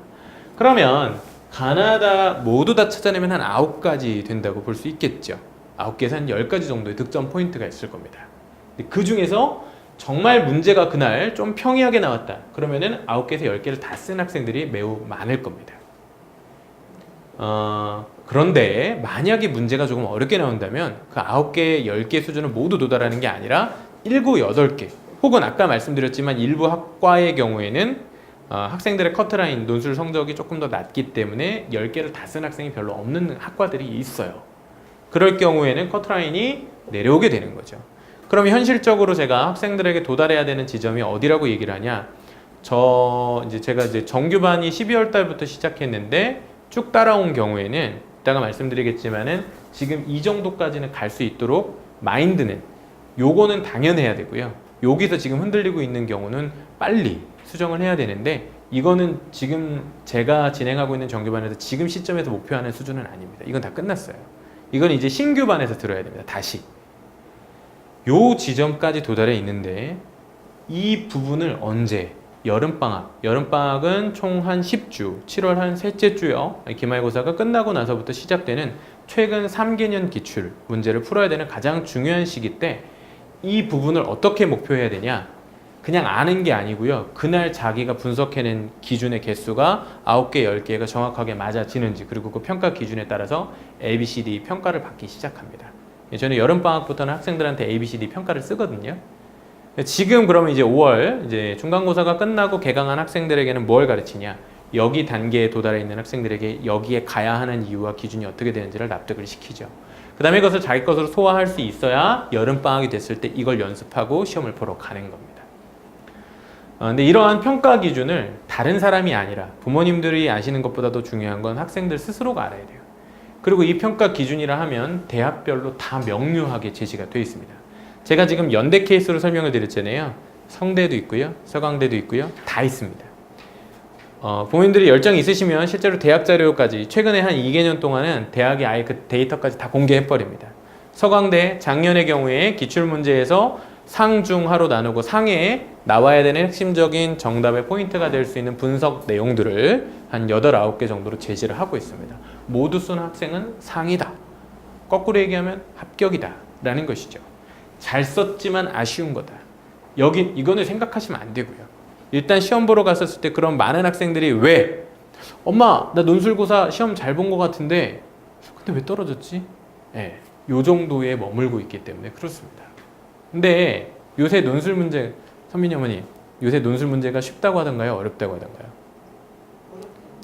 그러면 가나다 모두 다 찾아내면 한 9가지 된다고 볼 수 있겠죠. 9개에서 한 10가지 정도의 득점 포인트가 있을 겁니다. 그 중에서 정말 문제가 그날 좀 평이하게 나왔다. 그러면은 9개에서 10개를 다 쓴 학생들이 매우 많을 겁니다. 그런데 만약에 문제가 조금 어렵게 나온다면 그 9개, 10개 수준을 모두 도달하는 게 아니라 7, 8개 혹은 아까 말씀드렸지만 일부 학과의 경우에는 학생들의 커트라인 논술 성적이 조금 더 낮기 때문에 10개를 다 쓴 학생이 별로 없는 학과들이 있어요. 그럴 경우에는 커트라인이 내려오게 되는 거죠. 그럼 현실적으로 제가 학생들에게 도달해야 되는 지점이 어디라고 얘기를 하냐? 제가 정규반이 12월 달부터 시작했는데 쭉 따라온 경우에는 이따가 말씀드리겠지만은 지금 이 정도까지는 갈 수 있도록 마인드는 요거는 당연해야 되고요. 여기서 지금 흔들리고 있는 경우는 빨리 수정을 해야 되는데 이거는 지금 제가 진행하고 있는 정규반에서 지금 시점에서 목표하는 수준은 아닙니다. 이건 다 끝났어요. 이건 이제 신규반에서 들어야 됩니다. 다시. 요 지점까지 도달해 있는데 이 부분을 언제? 여름방학은 총 한 10주, 7월 한 셋째 주요. 기말고사가 끝나고 나서부터 시작되는 최근 3개년 기출 문제를 풀어야 되는 가장 중요한 시기 때 이 부분을 어떻게 목표해야 되냐? 그냥 아는 게 아니고요. 그날 자기가 분석해낸 기준의 개수가 9개, 10개가 정확하게 맞아지는지, 그리고 그 평가 기준에 따라서 A, B, C, D 평가를 받기 시작합니다. 저는 여름방학부터는 학생들한테 A, B, C, D 평가를 쓰거든요. 지금 그러면 이제 5월 이제 중간고사가 끝나고 개강한 학생들에게는 뭘 가르치냐? 여기 단계에 도달해 있는 학생들에게 여기에 가야 하는 이유와 기준이 어떻게 되는지를 납득을 시키죠. 그 다음에 그것을 자기 것으로 소화할 수 있어야 여름방학이 됐을 때 이걸 연습하고 시험을 보러 가는 겁니다. 근데 이러한 평가 기준을 다른 사람이 아니라 부모님들이 아시는 것보다도 중요한 건 학생들 스스로가 알아야 돼요. 그리고 이 평가 기준이라 하면 대학별로 다 명료하게 제시가 되어 있습니다. 제가 지금 연대 케이스로 설명을 드렸잖아요. 성대도 있고요, 서강대도 있고요, 다 있습니다. 부모님들이 열정이 있으시면 실제로 대학 자료까지 최근에 한 2개년 동안은 대학이 아예 그 데이터까지 다 공개해버립니다. 서강대 작년의 경우에 기출문제에서 상중하로 나누고 상해에 나와야 되는 핵심적인 정답의 포인트가 될 수 있는 분석 내용들을 한 8, 9개 정도로 제시를 하고 있습니다. 모두 쓴 학생은 상이다. 거꾸로 얘기하면 합격이다 라는 것이죠. 잘 썼지만 아쉬운 거다. 이거는 생각하시면 안 되고요. 일단 시험 보러 갔었을 때 그런 많은 학생들이 왜? 엄마, 나 논술고사 시험 잘 본 것 같은데 근데 왜 떨어졌지? 네, 요 정도에 머물고 있기 때문에 그렇습니다. 근데 요새 논술 문제, 선민이 어머니, 요새 논술 문제가 쉽다고 하던가요? 어렵다고 하던가요?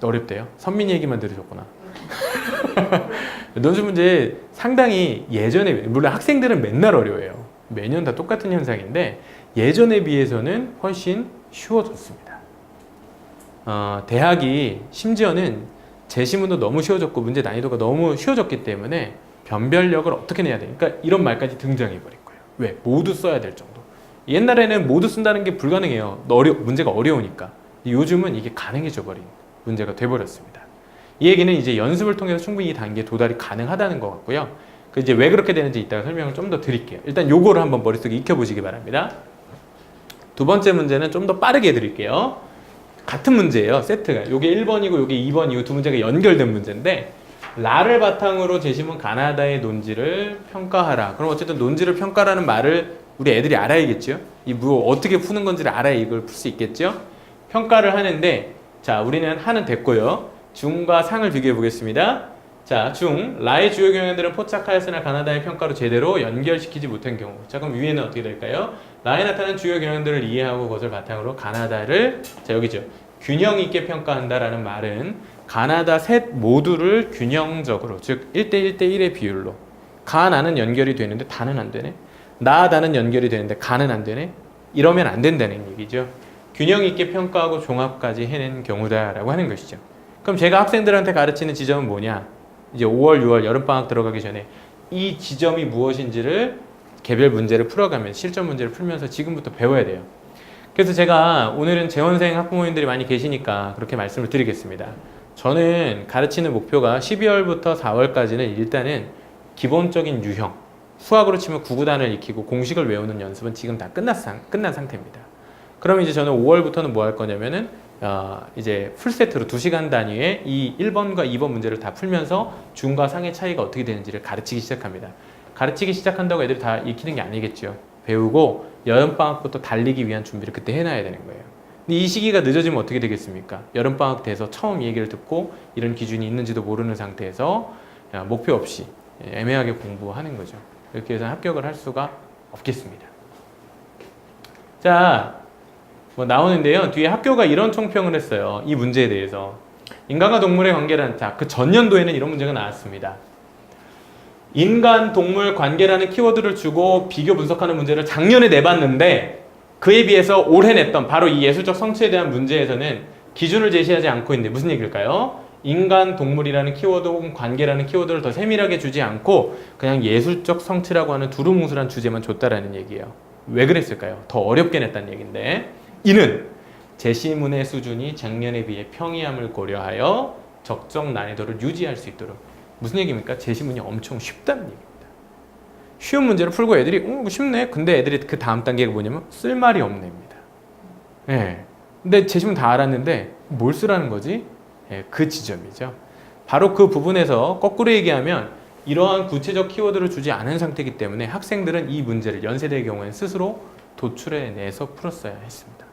어렵대요? 선민이 얘기만 들으셨구나. 논술 문제 상당히 예전에, 물론 학생들은 맨날 어려워요. 매년 다 똑같은 현상인데 예전에 비해서는 훨씬 쉬워졌습니다. 대학이 심지어는 제시문도 너무 쉬워졌고 문제 난이도가 너무 쉬워졌기 때문에 변별력을 어떻게 내야 돼? 그러니까 이런 말까지 등장해버린 거예요. 왜? 모두 써야 될 정도. 옛날에는 모두 쓴다는 게 불가능해요. 문제가 어려우니까. 요즘은 이게 가능해져 버린 문제가 돼버렸습니다. 이 얘기는 이제 연습을 통해서 충분히 이 단계에 도달이 가능하다는 것 같고요. 이제 왜 그렇게 되는지 이따가 설명을 좀 더 드릴게요. 일단 요거를 한번 머릿속에 익혀보시기 바랍니다. 두 번째 문제는 좀 더 빠르게 해드릴게요. 같은 문제예요. 세트가. 요게 1번이고 요게 2번, 이 두 문제가 연결된 문제인데 라를 바탕으로 제시문 가나다의 논지를 평가하라. 그럼 어쨌든 논지를 평가라는 말을 우리 애들이 알아야겠죠? 이 어떻게 푸는 건지를 알아야 이걸 풀 수 있겠죠? 평가를 하는데, 자, 우리는 하는 됐고요. 중과 상을 비교해 보겠습니다. 자, 중, 라의 주요 경향들은 포착하였으나 가나다의 평가로 제대로 연결시키지 못한 경우. 자, 그럼 위에는 어떻게 될까요? 라에 나타나는 주요 경향들을 이해하고 그것을 바탕으로 가나다를, 자, 여기죠. 균형 있게 평가한다라는 말은 가나다 셋 모두를 균형적으로, 즉 1대1대1의 비율로 가, 나는 연결이 되는데 다는 안 되네. 나, 나는 연결이 되는데 가는 안 되네. 이러면 안 된다는 얘기죠. 균형 있게 평가하고 종합까지 해낸 경우다라고 하는 것이죠. 그럼 제가 학생들한테 가르치는 지점은 뭐냐? 이제 5월, 6월 여름방학 들어가기 전에 이 지점이 무엇인지를 개별 문제를 풀어가면 실전 문제를 풀면서 지금부터 배워야 돼요. 그래서 제가 오늘은 재원생 학부모님들이 많이 계시니까 그렇게 말씀을 드리겠습니다. 저는 가르치는 목표가 12월부터 4월까지는 일단은 기본적인 유형, 수학으로 치면 구구단을 익히고 공식을 외우는 연습은 지금 다 끝난 상태입니다. 그러면 이제 저는 5월부터는 뭐 할 거냐면은 이제 풀세트로 2시간 단위에 이 1번과 2번 문제를 다 풀면서 중과 상의 차이가 어떻게 되는지를 가르치기 시작합니다. 가르치기 시작한다고 애들이 다 익히는 게 아니겠죠. 배우고 여름방학부터 달리기 위한 준비를 그때 해놔야 되는 거예요. 근데 이 시기가 늦어지면 어떻게 되겠습니까? 여름방학 돼서 처음 이 얘기를 듣고 이런 기준이 있는지도 모르는 상태에서 목표 없이 애매하게 공부하는 거죠. 이렇게 해서 합격을 할 수가 없겠습니다. 자, 뭐 나오는데요. 뒤에 학교가 이런 총평을 했어요. 이 문제에 대해서. 인간과 동물의 관계라는, 자, 그 전년도에는 이런 문제가 나왔습니다. 인간, 동물 관계라는 키워드를 주고 비교 분석하는 문제를 작년에 내봤는데 그에 비해서 올해 냈던 바로 이 예술적 성취에 대한 문제에서는 기준을 제시하지 않고 있는데 무슨 얘기일까요? 인간, 동물이라는 키워드 혹은 관계라는 키워드를 더 세밀하게 주지 않고 그냥 예술적 성취라고 하는 두루뭉술한 주제만 줬다라는 얘기예요. 왜 그랬을까요? 더 어렵게 냈다는 얘기인데, 이는 제시문의 수준이 작년에 비해 평이함을 고려하여 적정 난이도를 유지할 수 있도록. 무슨 얘기입니까? 제시문이 엄청 쉽다는 얘기입니다. 쉬운 문제를 풀고 애들이 쉽네. 근데 애들이 그 다음 단계가 뭐냐면 쓸 말이 없네입니다. 예. 근데 제시문 다 알았는데 뭘 쓰라는 거지? 예, 그 지점이죠. 바로 그 부분에서 거꾸로 얘기하면 이러한 구체적 키워드를 주지 않은 상태이기 때문에 학생들은 이 문제를 연세대의 경우에는 스스로 도출해내서 풀었어야 했습니다.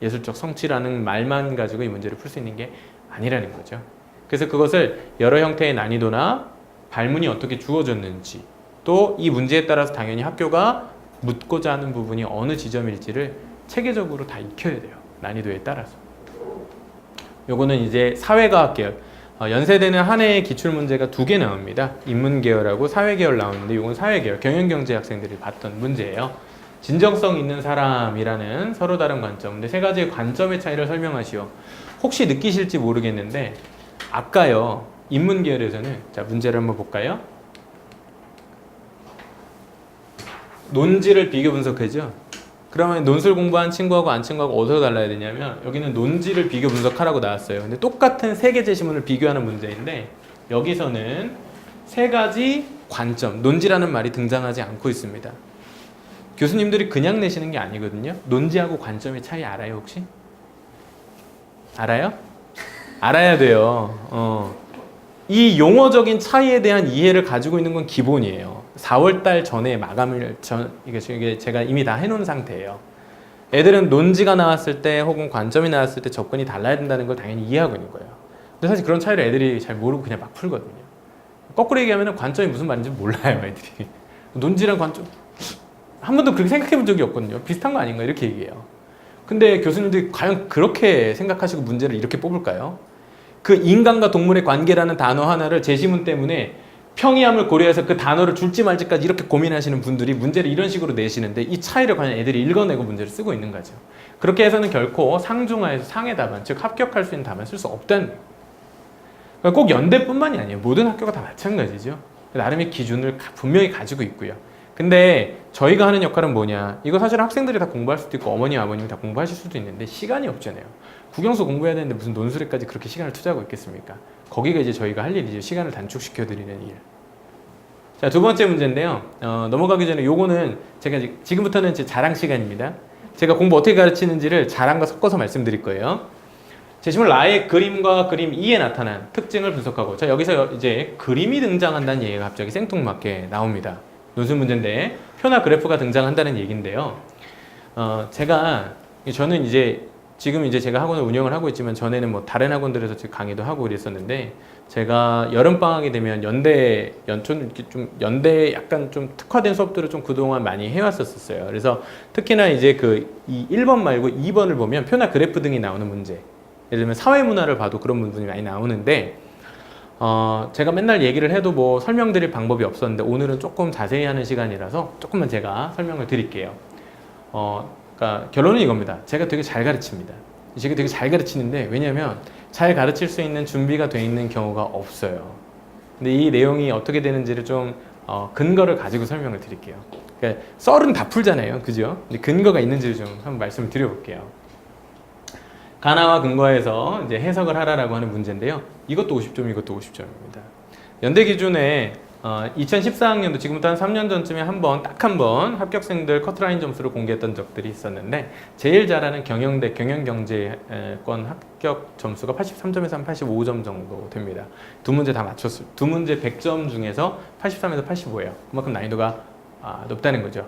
예술적 성취라는 말만 가지고 이 문제를 풀 수 있는 게 아니라는 거죠. 그래서 그것을 여러 형태의 난이도나 발문이 어떻게 주어졌는지, 또 이 문제에 따라서 당연히 학교가 묻고자 하는 부분이 어느 지점일지를 체계적으로 다 익혀야 돼요. 난이도에 따라서. 요거는 이제 사회과학 계열. 연세대는 한 해에 기출문제가 2개 나옵니다. 인문계열하고 사회계열 나오는데 요건 사회계열, 경영경제 학생들이 봤던 문제예요. 진정성 있는 사람이라는 서로 다른 관점. 근데 3가지의 관점의 차이를 설명하시오. 혹시 느끼실지 모르겠는데 아까요, 인문계열에서는, 자, 문제를 한번 볼까요? 논지를 비교 분석하죠. 그러면 논술 공부한 친구하고 안 친구하고 어디서 달라야 되냐면 여기는 논지를 비교 분석하라고 나왔어요. 근데 똑같은 3개 제시문을 비교하는 문제인데 여기서는 3가지 관점, 논지라는 말이 등장하지 않고 있습니다. 교수님들이 그냥 내시는 게 아니거든요. 논지하고 관점의 차이 알아요, 혹시? 알아요? 알아야 돼요. 이 용어적인 차이에 대한 이해를 가지고 있는 건 기본이에요. 4월달 전에 마감을 이게 제가 이미 다 해놓은 상태예요. 애들은 논지가 나왔을 때 혹은 관점이 나왔을 때 접근이 달라야 된다는 걸 당연히 이해하고 있는 거예요. 근데 사실 그런 차이를 애들이 잘 모르고 그냥 막 풀거든요. 거꾸로 얘기하면 관점이 무슨 말인지 몰라요, 애들이. 논지랑 관점 한 번도 그렇게 생각해 본 적이 없거든요. 비슷한 거 아닌가 이렇게 얘기해요. 근데 교수님들이 과연 그렇게 생각하시고 문제를 이렇게 뽑을까요? 그 인간과 동물의 관계라는 단어 하나를 제시문 때문에 평이함을 고려해서 그 단어를 줄지 말지까지 이렇게 고민하시는 분들이 문제를 이런 식으로 내시는데 이 차이를 과연 애들이 읽어내고 문제를 쓰고 있는 거죠. 그렇게 해서는 결코 상중하에서 상의 답안, 즉 합격할 수 있는 답안을 쓸 수 없다는 거예요. 그러니까 꼭 연대뿐만이 아니에요. 모든 학교가 다 마찬가지죠. 나름의 기준을 분명히 가지고 있고요. 근데 저희가 하는 역할은 뭐냐, 이거 사실 학생들이 다 공부할 수도 있고 어머니 아버님이 다 공부하실 수도 있는데 시간이 없잖아요. 국영수 공부해야 되는데 무슨 논술에까지 그렇게 시간을 투자하고 있겠습니까? 거기가 이제 저희가 할 일이죠. 시간을 단축시켜 드리는 일. 자, 2번째 문제인데요. 넘어가기 전에 요거는 제가 지금부터는 제 자랑 시간입니다. 제가 공부 어떻게 가르치는지를 자랑과 섞어서 말씀드릴 거예요. 제시문 라의 그림과 그림 2에 나타난 특징을 분석하고, 자, 여기서 이제 그림이 등장한다는 얘기가 갑자기 생뚱맞게 나옵니다. 논술 문제인데 표나 그래프가 등장한다는 얘기인데요. 저는 이제 지금 이제 제가 학원을 운영을 하고 있지만 전에는 뭐 다른 학원들에서 강의도 하고 그랬었는데 제가 여름 방학이 되면 연대 약간 좀 특화된 수업들을 좀 그동안 많이 해왔었어요. 그래서 특히나 이제 이 1번 말고 2번을 보면 표나 그래프 등이 나오는 문제. 예를 들면 사회문화를 봐도 그런 부분이 많이 나오는데 제가 맨날 얘기를 해도 뭐 설명드릴 방법이 없었는데 오늘은 조금 자세히 하는 시간이라서 조금만 제가 설명을 드릴게요. 그러니까 결론은 이겁니다. 제가 되게 잘 가르칩니다. 제가 되게 잘 가르치는데 왜냐하면 잘 가르칠 수 있는 준비가 돼 있는 경우가 없어요. 근데 이 내용이 어떻게 되는지를 좀 근거를 가지고 설명을 드릴게요. 그러니까 썰은 다 풀잖아요. 그죠? 근데 근거가 있는지를 좀 한번 말씀을 드려볼게요. 가나와 근거에서 이제 해석을 하라라고 하는 문제인데요. 이것도 50점, 이것도 50점입니다. 연대 기준에 2014학년도 지금부터 한 3년 전쯤에 딱 한 번 합격생들 커트라인 점수를 공개했던 적들이 있었는데 제일 잘하는 경영대 경영경제권 합격 점수가 83점에서 한 85점 정도 됩니다. 두 문제 다 맞췄어요. 두 문제 100점 중에서 83에서 85예요. 그만큼 난이도가 높다는 거죠.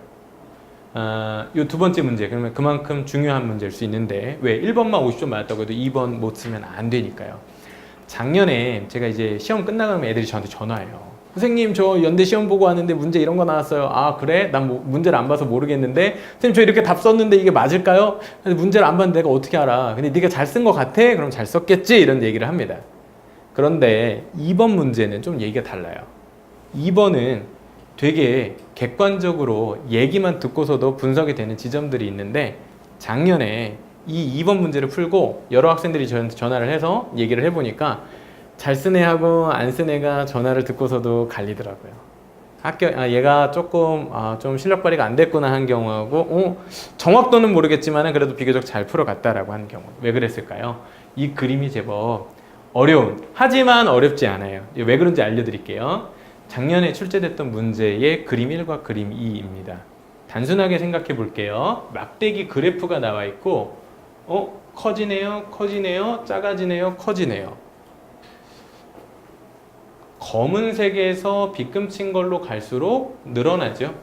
이 두 번째 문제, 그러면 그만큼 중요한 문제일 수 있는데 왜 1번만 50점 맞았다고 해도 2번 못 쓰면 안 되니까요. 작년에 제가 이제 시험 끝나가면 애들이 저한테 전화해요. 선생님 저 연대 시험 보고 왔는데 문제 이런 거 나왔어요. 아 그래? 난 문제를 안 봐서 모르겠는데 선생님 저 이렇게 답 썼는데 이게 맞을까요? 근데 문제를 안 봤는데 내가 어떻게 알아? 근데 네가 잘 쓴 거 같아? 그럼 잘 썼겠지? 이런 얘기를 합니다. 그런데 2번 문제는 좀 얘기가 달라요. 2번은 되게 객관적으로 얘기만 듣고서도 분석이 되는 지점들이 있는데 작년에 이 2번 문제를 풀고 여러 학생들이 저한테 전화를 해서 얘기를 해보니까 잘 쓴 애하고 안 쓴 애가 전화를 듣고서도 갈리더라고요. 얘가 조금 좀 실력 발휘가 안 됐구나 한 경우하고 정확도는 모르겠지만 그래도 비교적 잘 풀어갔다라고 하는 경우. 왜 그랬을까요? 이 그림이 제법 하지만 어렵지 않아요. 왜 그런지 알려드릴게요. 작년에 출제됐던 문제의 그림 1과 그림 2입니다. 단순하게 생각해 볼게요. 막대기 그래프가 나와 있고 커지네요, 커지네요, 작아지네요, 커지네요. 검은색에서 빗금친 걸로 갈수록 늘어나죠.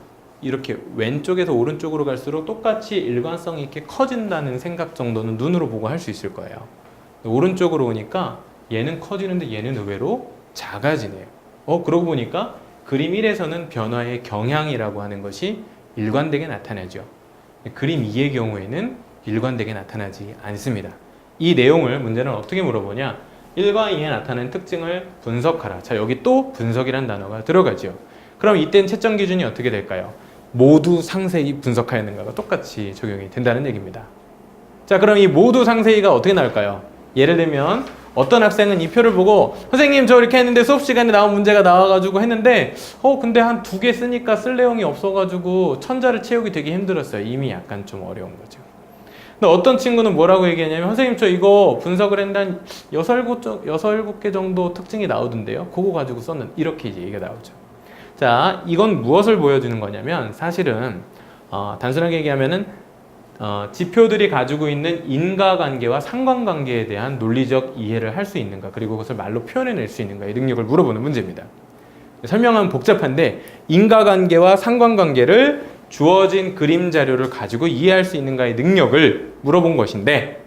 이렇게 왼쪽에서 오른쪽으로 갈수록 똑같이 일관성 있게 커진다는 생각 정도는 눈으로 보고 할 수 있을 거예요. 오른쪽으로 오니까 얘는 커지는데 얘는 의외로 작아지네요. 그러고 보니까 그림 1에서는 변화의 경향이라고 하는 것이 일관되게 나타나죠. 그림 2의 경우에는 일관되게 나타나지 않습니다. 이 내용을 문제는 어떻게 물어보냐? 1과 2에 나타나는 특징을 분석하라. 자, 여기 또 분석이라는 단어가 들어가죠. 그럼 이때는 채점 기준이 어떻게 될까요? 모두 상세히 분석하였는가가 똑같이 적용이 된다는 얘기입니다. 자, 그럼 이 모두 상세히가 어떻게 나올까요? 예를 들면 어떤 학생은 이 표를 보고 선생님 저 이렇게 했는데 수업 시간에 나온 문제가 나와가지고 했는데 근데 한 2개 쓰니까 쓸 내용이 없어가지고 천자를 채우기 되게 힘들었어요. 이미 약간 좀 어려운 거죠. 근데 어떤 친구는 뭐라고 얘기하냐면 선생님 저 이거 분석을 했는데 한 6, 7개 정도 특징이 나오던데요. 그거 가지고 썼는 이렇게 이제 얘기가 나오죠. 자, 이건 무엇을 보여주는 거냐면 사실은 단순하게 얘기하면은 지표들이 가지고 있는 인과관계와 상관관계에 대한 논리적 이해를 할 수 있는가 그리고 그것을 말로 표현해낼 수 있는가의 능력을 물어보는 문제입니다. 설명하면 복잡한데 인과관계와 상관관계를 주어진 그림 자료를 가지고 이해할 수 있는가의 능력을 물어본 것인데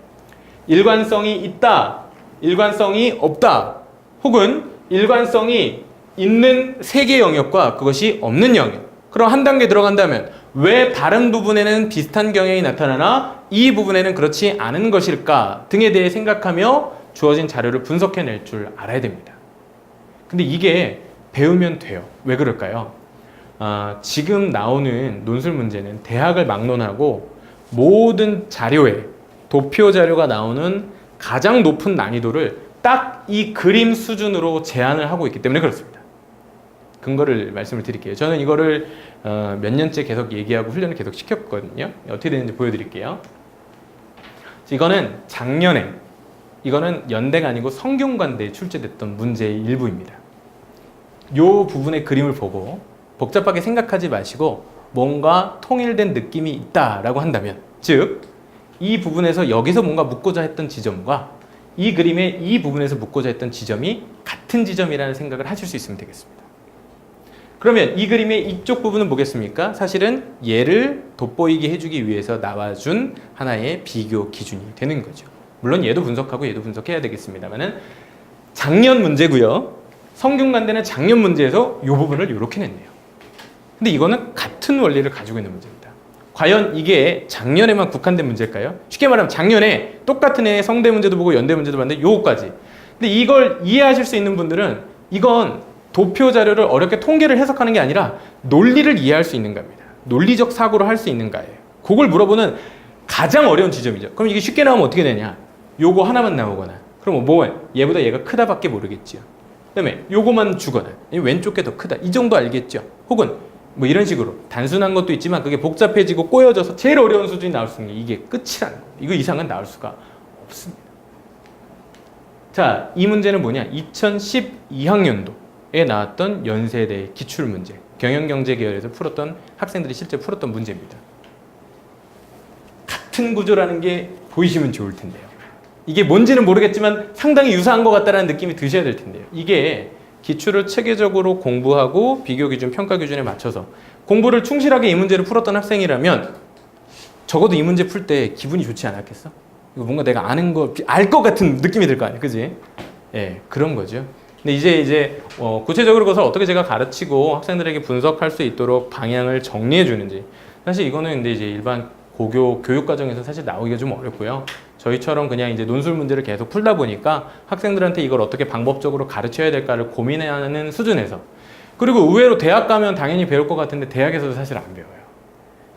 일관성이 있다, 일관성이 없다 혹은 일관성이 있는 세개 영역과 그것이 없는 영역. 그럼 한 단계 들어간다면 왜 다른 부분에는 비슷한 경향이 나타나나 이 부분에는 그렇지 않은 것일까 등에 대해 생각하며 주어진 자료를 분석해낼 줄 알아야 됩니다. 근데 이게 배우면 돼요. 왜 그럴까요? 지금 나오는 논술 문제는 대학을 막론하고 모든 자료에 도표 자료가 나오는 가장 높은 난이도를 딱 이 그림 수준으로 제한을 하고 있기 때문에 그렇습니다. 근거를 말씀을 드릴게요. 저는 이거를 몇 년째 계속 얘기하고 훈련을 계속 시켰거든요. 어떻게 되는지 보여드릴게요. 이거는 작년에 이거는 연대가 아니고 성균관대에 출제됐던 문제의 일부입니다. 이 부분의 그림을 보고 복잡하게 생각하지 마시고 뭔가 통일된 느낌이 있다라고 한다면 즉 이 부분에서 여기서 뭔가 묻고자 했던 지점과 이 그림의 이 부분에서 묻고자 했던 지점이 같은 지점이라는 생각을 하실 수 있으면 되겠습니다. 그러면 이 그림의 이쪽 부분은 뭐겠습니까? 사실은 얘를 돋보이게 해주기 위해서 나와준 하나의 비교 기준이 되는 거죠. 물론 얘도 분석하고 얘도 분석해야 되겠습니다만은 작년 문제고요. 성균관대는 작년 문제에서 이 부분을 이렇게 냈네요. 근데 이거는 같은 원리를 가지고 있는 문제입니다. 과연 이게 작년에만 국한된 문제일까요? 쉽게 말하면 작년에 똑같은 애 성대 문제도 보고 연대 문제도 봤는데 요거까지. 근데 이걸 이해하실 수 있는 분들은 이건 도표 자료를 어렵게 통계를 해석하는 게 아니라 논리를 이해할 수 있는 겁니다. 논리적 사고를 할 수 있는가예요. 그걸 물어보는 가장 어려운 지점이죠. 그럼 이게 쉽게 나오면 어떻게 되냐? 요거 하나만 나오거나 그럼 뭐 얘보다 얘가 크다밖에 모르겠지요. 그다음에 요거만 주거나 왼쪽 게 더 크다 이 정도 알겠죠. 혹은 뭐 이런 식으로 단순한 것도 있지만 그게 복잡해지고 꼬여져서 제일 어려운 수준이 나올 수 있는 게 이게 끝이라는 거예요. 이거 이상은 나올 수가 없습니다. 자, 이 문제는 뭐냐? 2012학년도에 나왔던 연세대 기출문제, 경영경제 계열에서 풀었던 학생들이 실제 풀었던 문제입니다. 같은 구조라는 게 보이시면 좋을 텐데요. 이게 뭔지는 모르겠지만 상당히 유사한 것 같다는 느낌이 드셔야 될 텐데요. 이게 기출을 체계적으로 공부하고 비교 기준, 평가 기준에 맞춰서 공부를 충실하게 이 문제를 풀었던 학생이라면 적어도 이 문제 풀 때 기분이 좋지 않았겠어? 이거 뭔가 내가 아는 거, 알 것 같은 느낌이 들 거 아니야, 그지? 예, 그런 거죠. 근데 이제 구체적으로 그것을 어떻게 제가 가르치고 학생들에게 분석할 수 있도록 방향을 정리해 주는지. 사실 이거는 근데 이제 일반 고교 교육 과정에서 사실 나오기가 좀 어렵고요. 저희처럼 그냥 이제 논술 문제를 계속 풀다 보니까 학생들한테 이걸 어떻게 방법적으로 가르쳐야 될까를 고민하는 수준에서. 그리고 의외로 대학 가면 당연히 배울 것 같은데 대학에서도 사실 안 배워요.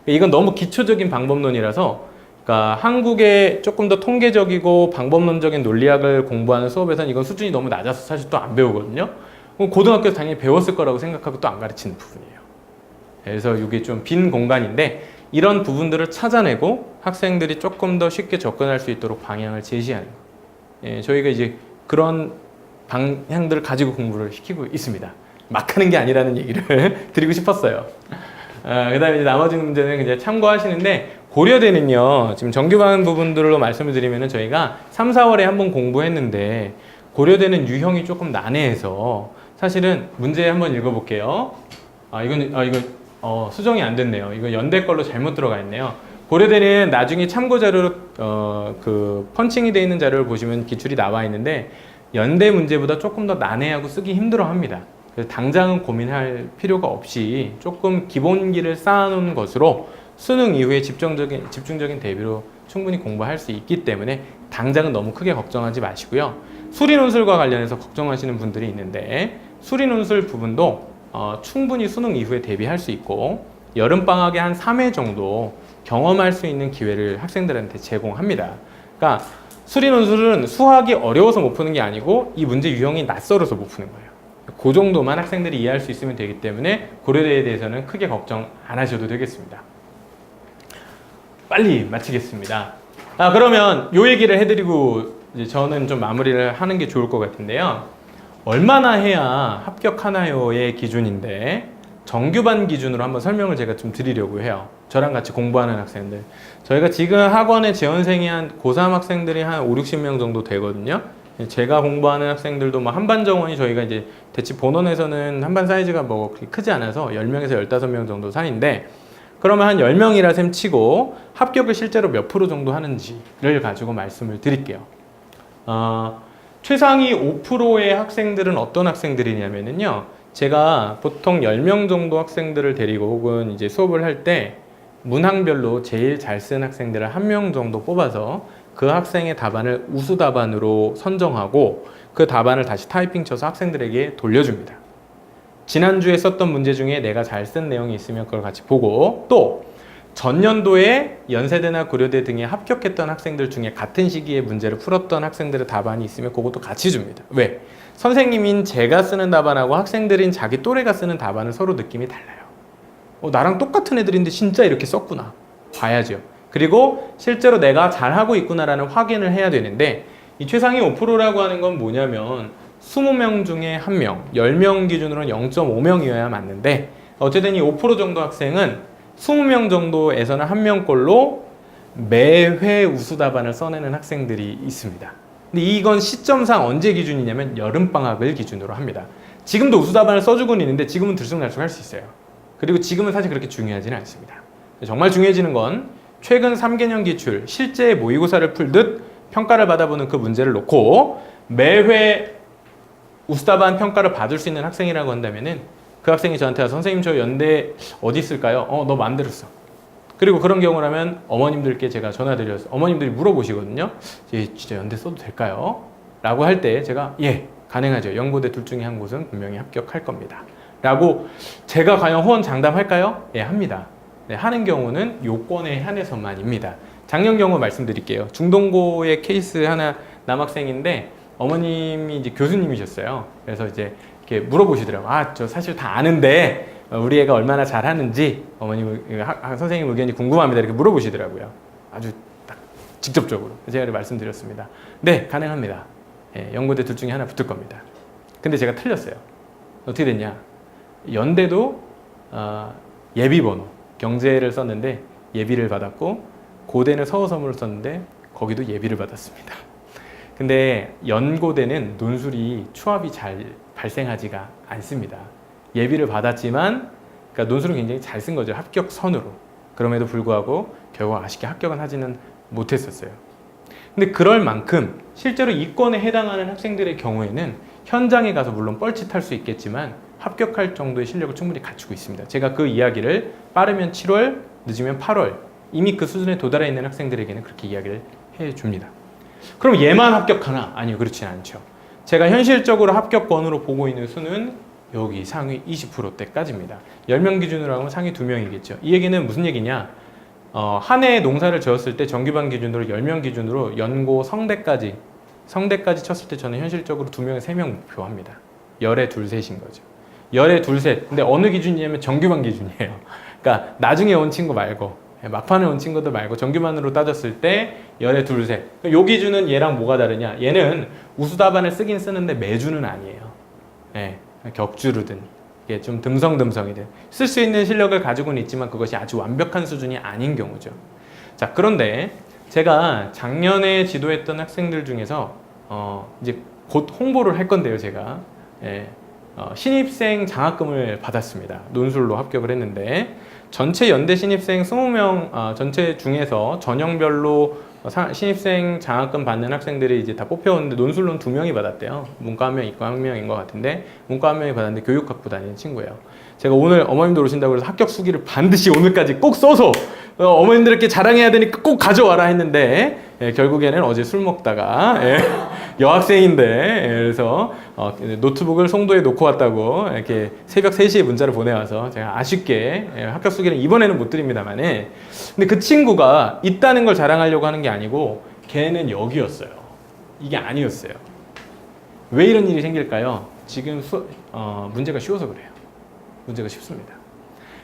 이건 너무 기초적인 방법론이라서 그러니까 한국의 조금 더 통계적이고 방법론적인 논리학을 공부하는 수업에서는 이건 수준이 너무 낮아서 사실 또 안 배우거든요. 고등학교에서 당연히 배웠을 거라고 생각하고 또 안 가르치는 부분이에요. 그래서 이게 좀 빈 공간인데 이런 부분들을 찾아내고 학생들이 조금 더 쉽게 접근할 수 있도록 방향을 제시하는 거. 예, 저희가 이제 그런 방향들을 가지고 공부를 시키고 있습니다. 막 하는 게 아니라는 얘기를 드리고 싶었어요. 그 다음에 이제 나머지 문제는 이제 참고하시는데 고려대는요, 지금 정규반 부분들로 말씀을 드리면은 저희가 3, 4월에 한번 공부했는데 고려대는 유형이 조금 난해해서 사실은 문제 한번 읽어볼게요. 이건 수정이 안 됐네요. 이거 연대 걸로 잘못 들어가 있네요. 고려대는 나중에 참고 자료로 그 펀칭이 되어 있는 자료를 보시면 기출이 나와 있는데 연대 문제보다 조금 더 난해하고 쓰기 힘들어 합니다. 그래서 당장은 고민할 필요가 없이 조금 기본기를 쌓아놓은 것으로 수능 이후에 집중적인 대비로 충분히 공부할 수 있기 때문에 당장은 너무 크게 걱정하지 마시고요. 수리논술과 관련해서 걱정하시는 분들이 있는데 수리논술 부분도 충분히 수능 이후에 대비할 수 있고 여름방학에 한 3회 정도 경험할 수 있는 기회를 학생들한테 제공합니다. 그러니까 수리논술은 수학이 어려워서 못 푸는 게 아니고 이 문제 유형이 낯설어서 못 푸는 거예요. 그 정도만 학생들이 이해할 수 있으면 되기 때문에 고려대에 대해서는 크게 걱정 안 하셔도 되겠습니다. 빨리 마치겠습니다. 그러면 요 얘기를 해드리고 이제 저는 좀 마무리를 하는 게 좋을 것 같은데요. 얼마나 해야 합격하나요의 기준인데 정규반 기준으로 한번 설명을 제가 좀 드리려고 해요. 저랑 같이 공부하는 학생들. 저희가 지금 학원에 재원생이 한 고3 학생들이 한 5, 60명 정도 되거든요. 제가 공부하는 학생들도 뭐 한반 정원이 저희가 이제 대치 본원에서는 한반 사이즈가 뭐 그렇게 크지 않아서 10명에서 15명 정도 사이인데 그러면 한 10명이라 셈 치고 합격을 실제로 몇 프로 정도 하는지를 가지고 말씀을 드릴게요. 최상위 5%의 학생들은 어떤 학생들이냐면요. 제가 보통 10명 정도 학생들을 데리고 혹은 이제 수업을 할 때 문항별로 제일 잘 쓴 학생들을 1명 정도 뽑아서 그 학생의 답안을 우수 답안으로 선정하고 그 답안을 다시 타이핑 쳐서 학생들에게 돌려줍니다. 지난주에 썼던 문제 중에 내가 잘 쓴 내용이 있으면 그걸 같이 보고 또 전년도에 연세대나 고려대 등에 합격했던 학생들 중에 같은 시기에 문제를 풀었던 학생들의 답안이 있으면 그것도 같이 줍니다. 왜? 선생님인 제가 쓰는 답안하고 학생들인 자기 또래가 쓰는 답안은 서로 느낌이 달라요. 나랑 똑같은 애들인데 진짜 이렇게 썼구나. 봐야죠. 그리고 실제로 내가 잘하고 있구나라는 확인을 해야 되는데 이 최상위 5%라고 하는 건 뭐냐면 20명 중에 1명, 10명 기준으로는 0.5명이어야 맞는데 어쨌든 이 5% 정도 학생은 20명 정도에서는 1명꼴로 매회 우수 답안을 써내는 학생들이 있습니다. 근데 이건 시점상 언제 기준이냐면 여름방학을 기준으로 합니다. 지금도 우수답안을 써주고는 있는데 지금은 들쑥날쑥 할 수 있어요. 그리고 지금은 사실 그렇게 중요하지는 않습니다. 정말 중요해지는 건 최근 3개년 기출, 실제 모의고사를 풀듯 평가를 받아보는 그 문제를 놓고 매회 우수답안 평가를 받을 수 있는 학생이라고 한다면은 그 학생이 저한테 와서 선생님 저 연대 어디 있을까요? 너 마음대로 써. 그리고 그런 경우라면 어머님들께 제가 전화드려서 어머님들이 물어보시거든요. 진짜 연대 써도 될까요? 라고 할 때 제가 예, 가능하죠. 연고대 둘 중에 한 곳은 분명히 합격할 겁니다. 라고 제가 과연 호언장담할까요? 예, 합니다. 네, 하는 경우는 요건에 한해서만입니다. 작년 경우 말씀드릴게요. 중동고의 케이스 하나 남학생인데 어머님이 이제 교수님이셨어요. 그래서 이제 이렇게 물어보시더라고요. 저 사실 다 아는데 우리 애가 얼마나 잘하는지 어머님 선생님 의견이 궁금합니다. 이렇게 물어보시더라고요. 아주 딱 직접적으로 제가 말씀드렸습니다. 네, 가능합니다. 예, 연고대 둘 중에 하나 붙을 겁니다. 근데 제가 틀렸어요. 어떻게 됐냐? 연대도 예비번호 경제를 썼는데 예비를 받았고 고대는 서어서문을 썼는데 거기도 예비를 받았습니다. 근데 연고대는 논술이 추합이 잘 발생하지가 않습니다. 예비를 받았지만 그러니까 논술은 굉장히 잘 쓴 거죠. 합격선으로. 그럼에도 불구하고 결국 아쉽게 합격은 하지는 못했었어요. 근데 그럴 만큼 실제로 이권에 해당하는 학생들의 경우에는 현장에 가서 물론 뻘짓할 수 있겠지만 합격할 정도의 실력을 충분히 갖추고 있습니다. 제가 그 이야기를 빠르면 7월, 늦으면 8월 이미 그 수준에 도달해 있는 학생들에게는 그렇게 이야기를 해줍니다. 그럼 얘만 합격하나? 아니요, 그렇지는 않죠. 제가 현실적으로 합격권으로 보고 있는 수는 여기 상위 20%대까지입니다. 10명 기준으로 하면 상위 2명이겠죠. 이 얘기는 무슨 얘기냐? 한 해 농사를 지었을 때 정규반 기준으로 10명 기준으로 연고 성대까지 쳤을 때 저는 현실적으로 2명에 3명 목표합니다. 열에 둘 셋인 거죠. 열에 둘 셋. 근데 어느 기준이냐면 정규반 기준이에요. 그러니까 나중에 온 친구 말고 막판에 온 친구들 말고 정규반으로 따졌을 때 열에 둘 셋. 요 기준은 얘랑 뭐가 다르냐? 얘는 우수답안을 쓰긴 쓰는데 매주는 아니에요. 예, 격주로든 이게 좀 듬성듬성이든 쓸 수 있는 실력을 가지고는 있지만 그것이 아주 완벽한 수준이 아닌 경우죠. 자, 그런데 제가 작년에 지도했던 학생들 중에서 이제 곧 홍보를 할 건데요, 제가 신입생 장학금을 받았습니다. 논술로 합격을 했는데 전체 연대 신입생 20명 전체 중에서 전형별로 신입생 장학금 받는 학생들이 이제 다 뽑혀오는데 논술로는 2명이 받았대요. 문과 1명, 이과 1명인 것 같은데 문과 1명이 받았는데 교육학부 다니는 친구예요. 제가 오늘 어머님들 오신다고 해서 합격 수기를 반드시 오늘까지 꼭 써서 어머님들께 자랑해야 되니까 꼭 가져와라 했는데 결국에는 어제 술 먹다가 여학생인데 그래서 노트북을 송도에 놓고 왔다고 이렇게 새벽 3시에 문자를 보내와서 제가 아쉽게 합격 수기를 이번에는 못 드립니다만 근데 그 친구가 있다는 걸 자랑하려고 하는 게 아니고 걔는 여기였어요. 이게 아니었어요. 왜 이런 일이 생길까요? 지금 문제가 쉬워서 그래요. 문제가 쉽습니다.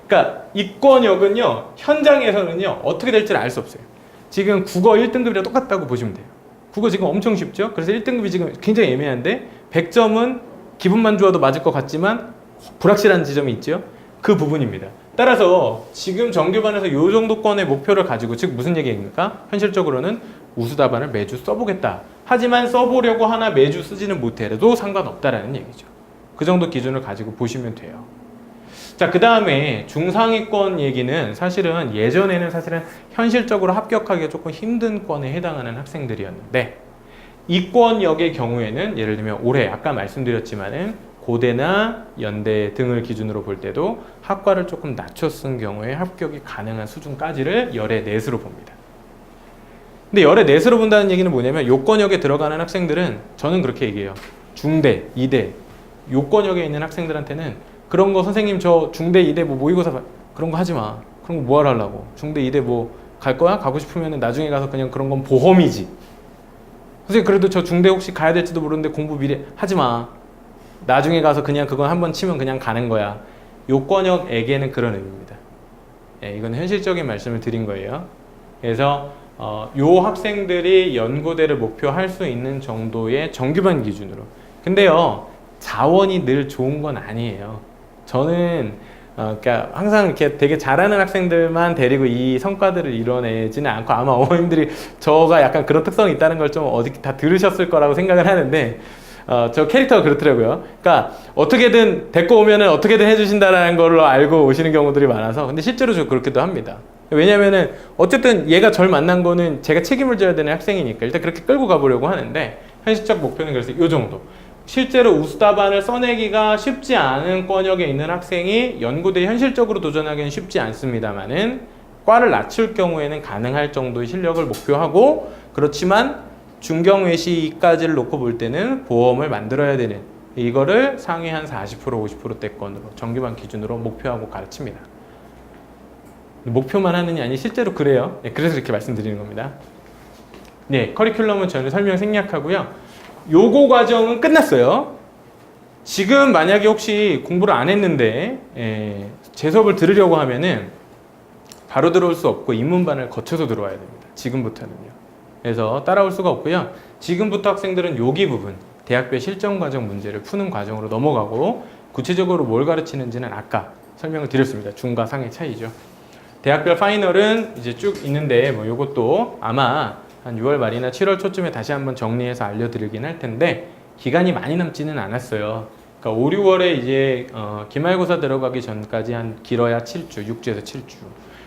그러니까 이권역은요 현장에서는요 어떻게 될지를 알 수 없어요. 지금 국어 1등급이랑 똑같다고 보시면 돼요. 국어 지금 엄청 쉽죠? 그래서 1등급이 지금 굉장히 애매한데 100점은 기분만 좋아도 맞을 것 같지만 불확실한 지점이 있죠? 그 부분입니다. 따라서 지금 정규반에서 이 정도권의 목표를 가지고 즉 무슨 얘기입니까? 현실적으로는 우수답안을 매주 써보겠다. 하지만 써보려고 하나 매주 쓰지는 못해도 상관없다라는 얘기죠. 그 정도 기준을 가지고 보시면 돼요. 자, 그 다음에 중상위권 얘기는 사실은 예전에는 사실은 현실적으로 합격하기가 조금 힘든 권에 해당하는 학생들이었는데 이권역의 경우에는 예를 들면 올해 아까 말씀드렸지만은 고대나 연대 등을 기준으로 볼 때도 학과를 조금 낮춰 쓴 경우에 합격이 가능한 수준까지를 열의 넷으로 봅니다. 근데 열의 넷으로 본다는 얘기는 뭐냐면 요권역에 들어가는 학생들은 저는 그렇게 얘기해요. 중대, 이대, 요권역에 있는 학생들한테는 그런 거 선생님 저 중대, 이대 뭐 모의고사 그런 거 하지 마. 그런 거 뭐하러 하려고. 중대, 이대 뭐 갈 거야? 가고 싶으면 나중에 가서 그냥 그런 건 보험이지. 선생님 그래도 저 중대 혹시 가야 될지도 모르는데 공부 미리 하지 마. 나중에 가서 그냥 그건 한번 치면 그냥 가는 거야. 요권역에게는 그런 의미입니다. 이건 현실적인 말씀을 드린 거예요. 그래서 요 학생들이 연고대를 목표할 수 있는 정도의 정규반 기준으로. 근데요, 자원이 늘 좋은 건 아니에요. 저는 그러니까 항상 이렇게 되게 잘하는 학생들만 데리고 이 성과들을 이뤄내지는 않고 아마 어머님들이 저가 약간 그런 특성이 있다는 걸 좀 어디 다 들으셨을 거라고 생각을 하는데 저 캐릭터가 그렇더라고요. 그러니까 어떻게든 데리고 오면은 어떻게든 해주신다라는 걸로 알고 오시는 경우들이 많아서 근데 실제로 저 그렇게도 합니다. 왜냐면은 어쨌든 얘가 절 만난 거는 제가 책임을 져야 되는 학생이니까 일단 그렇게 끌고 가보려고 하는데 현실적 목표는 그래서 이 정도. 실제로 우스다반을 써내기가 쉽지 않은 권역에 있는 학생이 연구대에 현실적으로 도전하기는 쉽지 않습니다만은 과를 낮출 경우에는 가능할 정도의 실력을 목표하고 그렇지만 중경외시까지를 놓고 볼 때는 보험을 만들어야 되는 이거를 상위 한 40% 50%대권으로 정규반 기준으로 목표하고 가르칩니다. 목표만 하느냐 아니 실제로 그래요. 네, 그래서 이렇게 말씀드리는 겁니다. 네, 커리큘럼은 저는 설명 생략하고요. 요거 과정은 끝났어요. 지금 만약에 혹시 공부를 안 했는데 제 수업을 들으려고 하면은 바로 들어올 수 없고 입문반을 거쳐서 들어와야 됩니다. 지금부터는요. 그래서 따라올 수가 없고요. 지금부터 학생들은 여기 부분 대학별 실전 과정 문제를 푸는 과정으로 넘어가고 구체적으로 뭘 가르치는지는 아까 설명을 드렸습니다. 중과 상의 차이죠. 대학별 파이널은 이제 쭉 있는데 뭐 요것도 아마 한 6월 말이나 7월 초쯤에 다시 한번 정리해서 알려드리긴 할 텐데 기간이 많이 남지는 않았어요. 그러니까 5, 6월에 이제 기말고사 들어가기 전까지 한 길어야 7주, 6주에서 7주.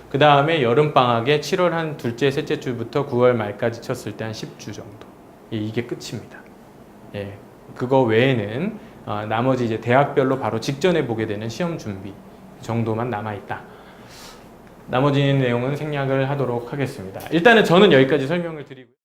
그 다음에 여름방학에 7월 한 둘째, 셋째 주부터 9월 말까지 쳤을 때 한 10주 정도. 이게 끝입니다. 예, 그거 외에는 나머지 이제 대학별로 바로 직전에 보게 되는 시험 준비 정도만 남아있다. 나머지 내용은 생략을 하도록 하겠습니다. 일단은 저는 여기까지 설명을 드리고요.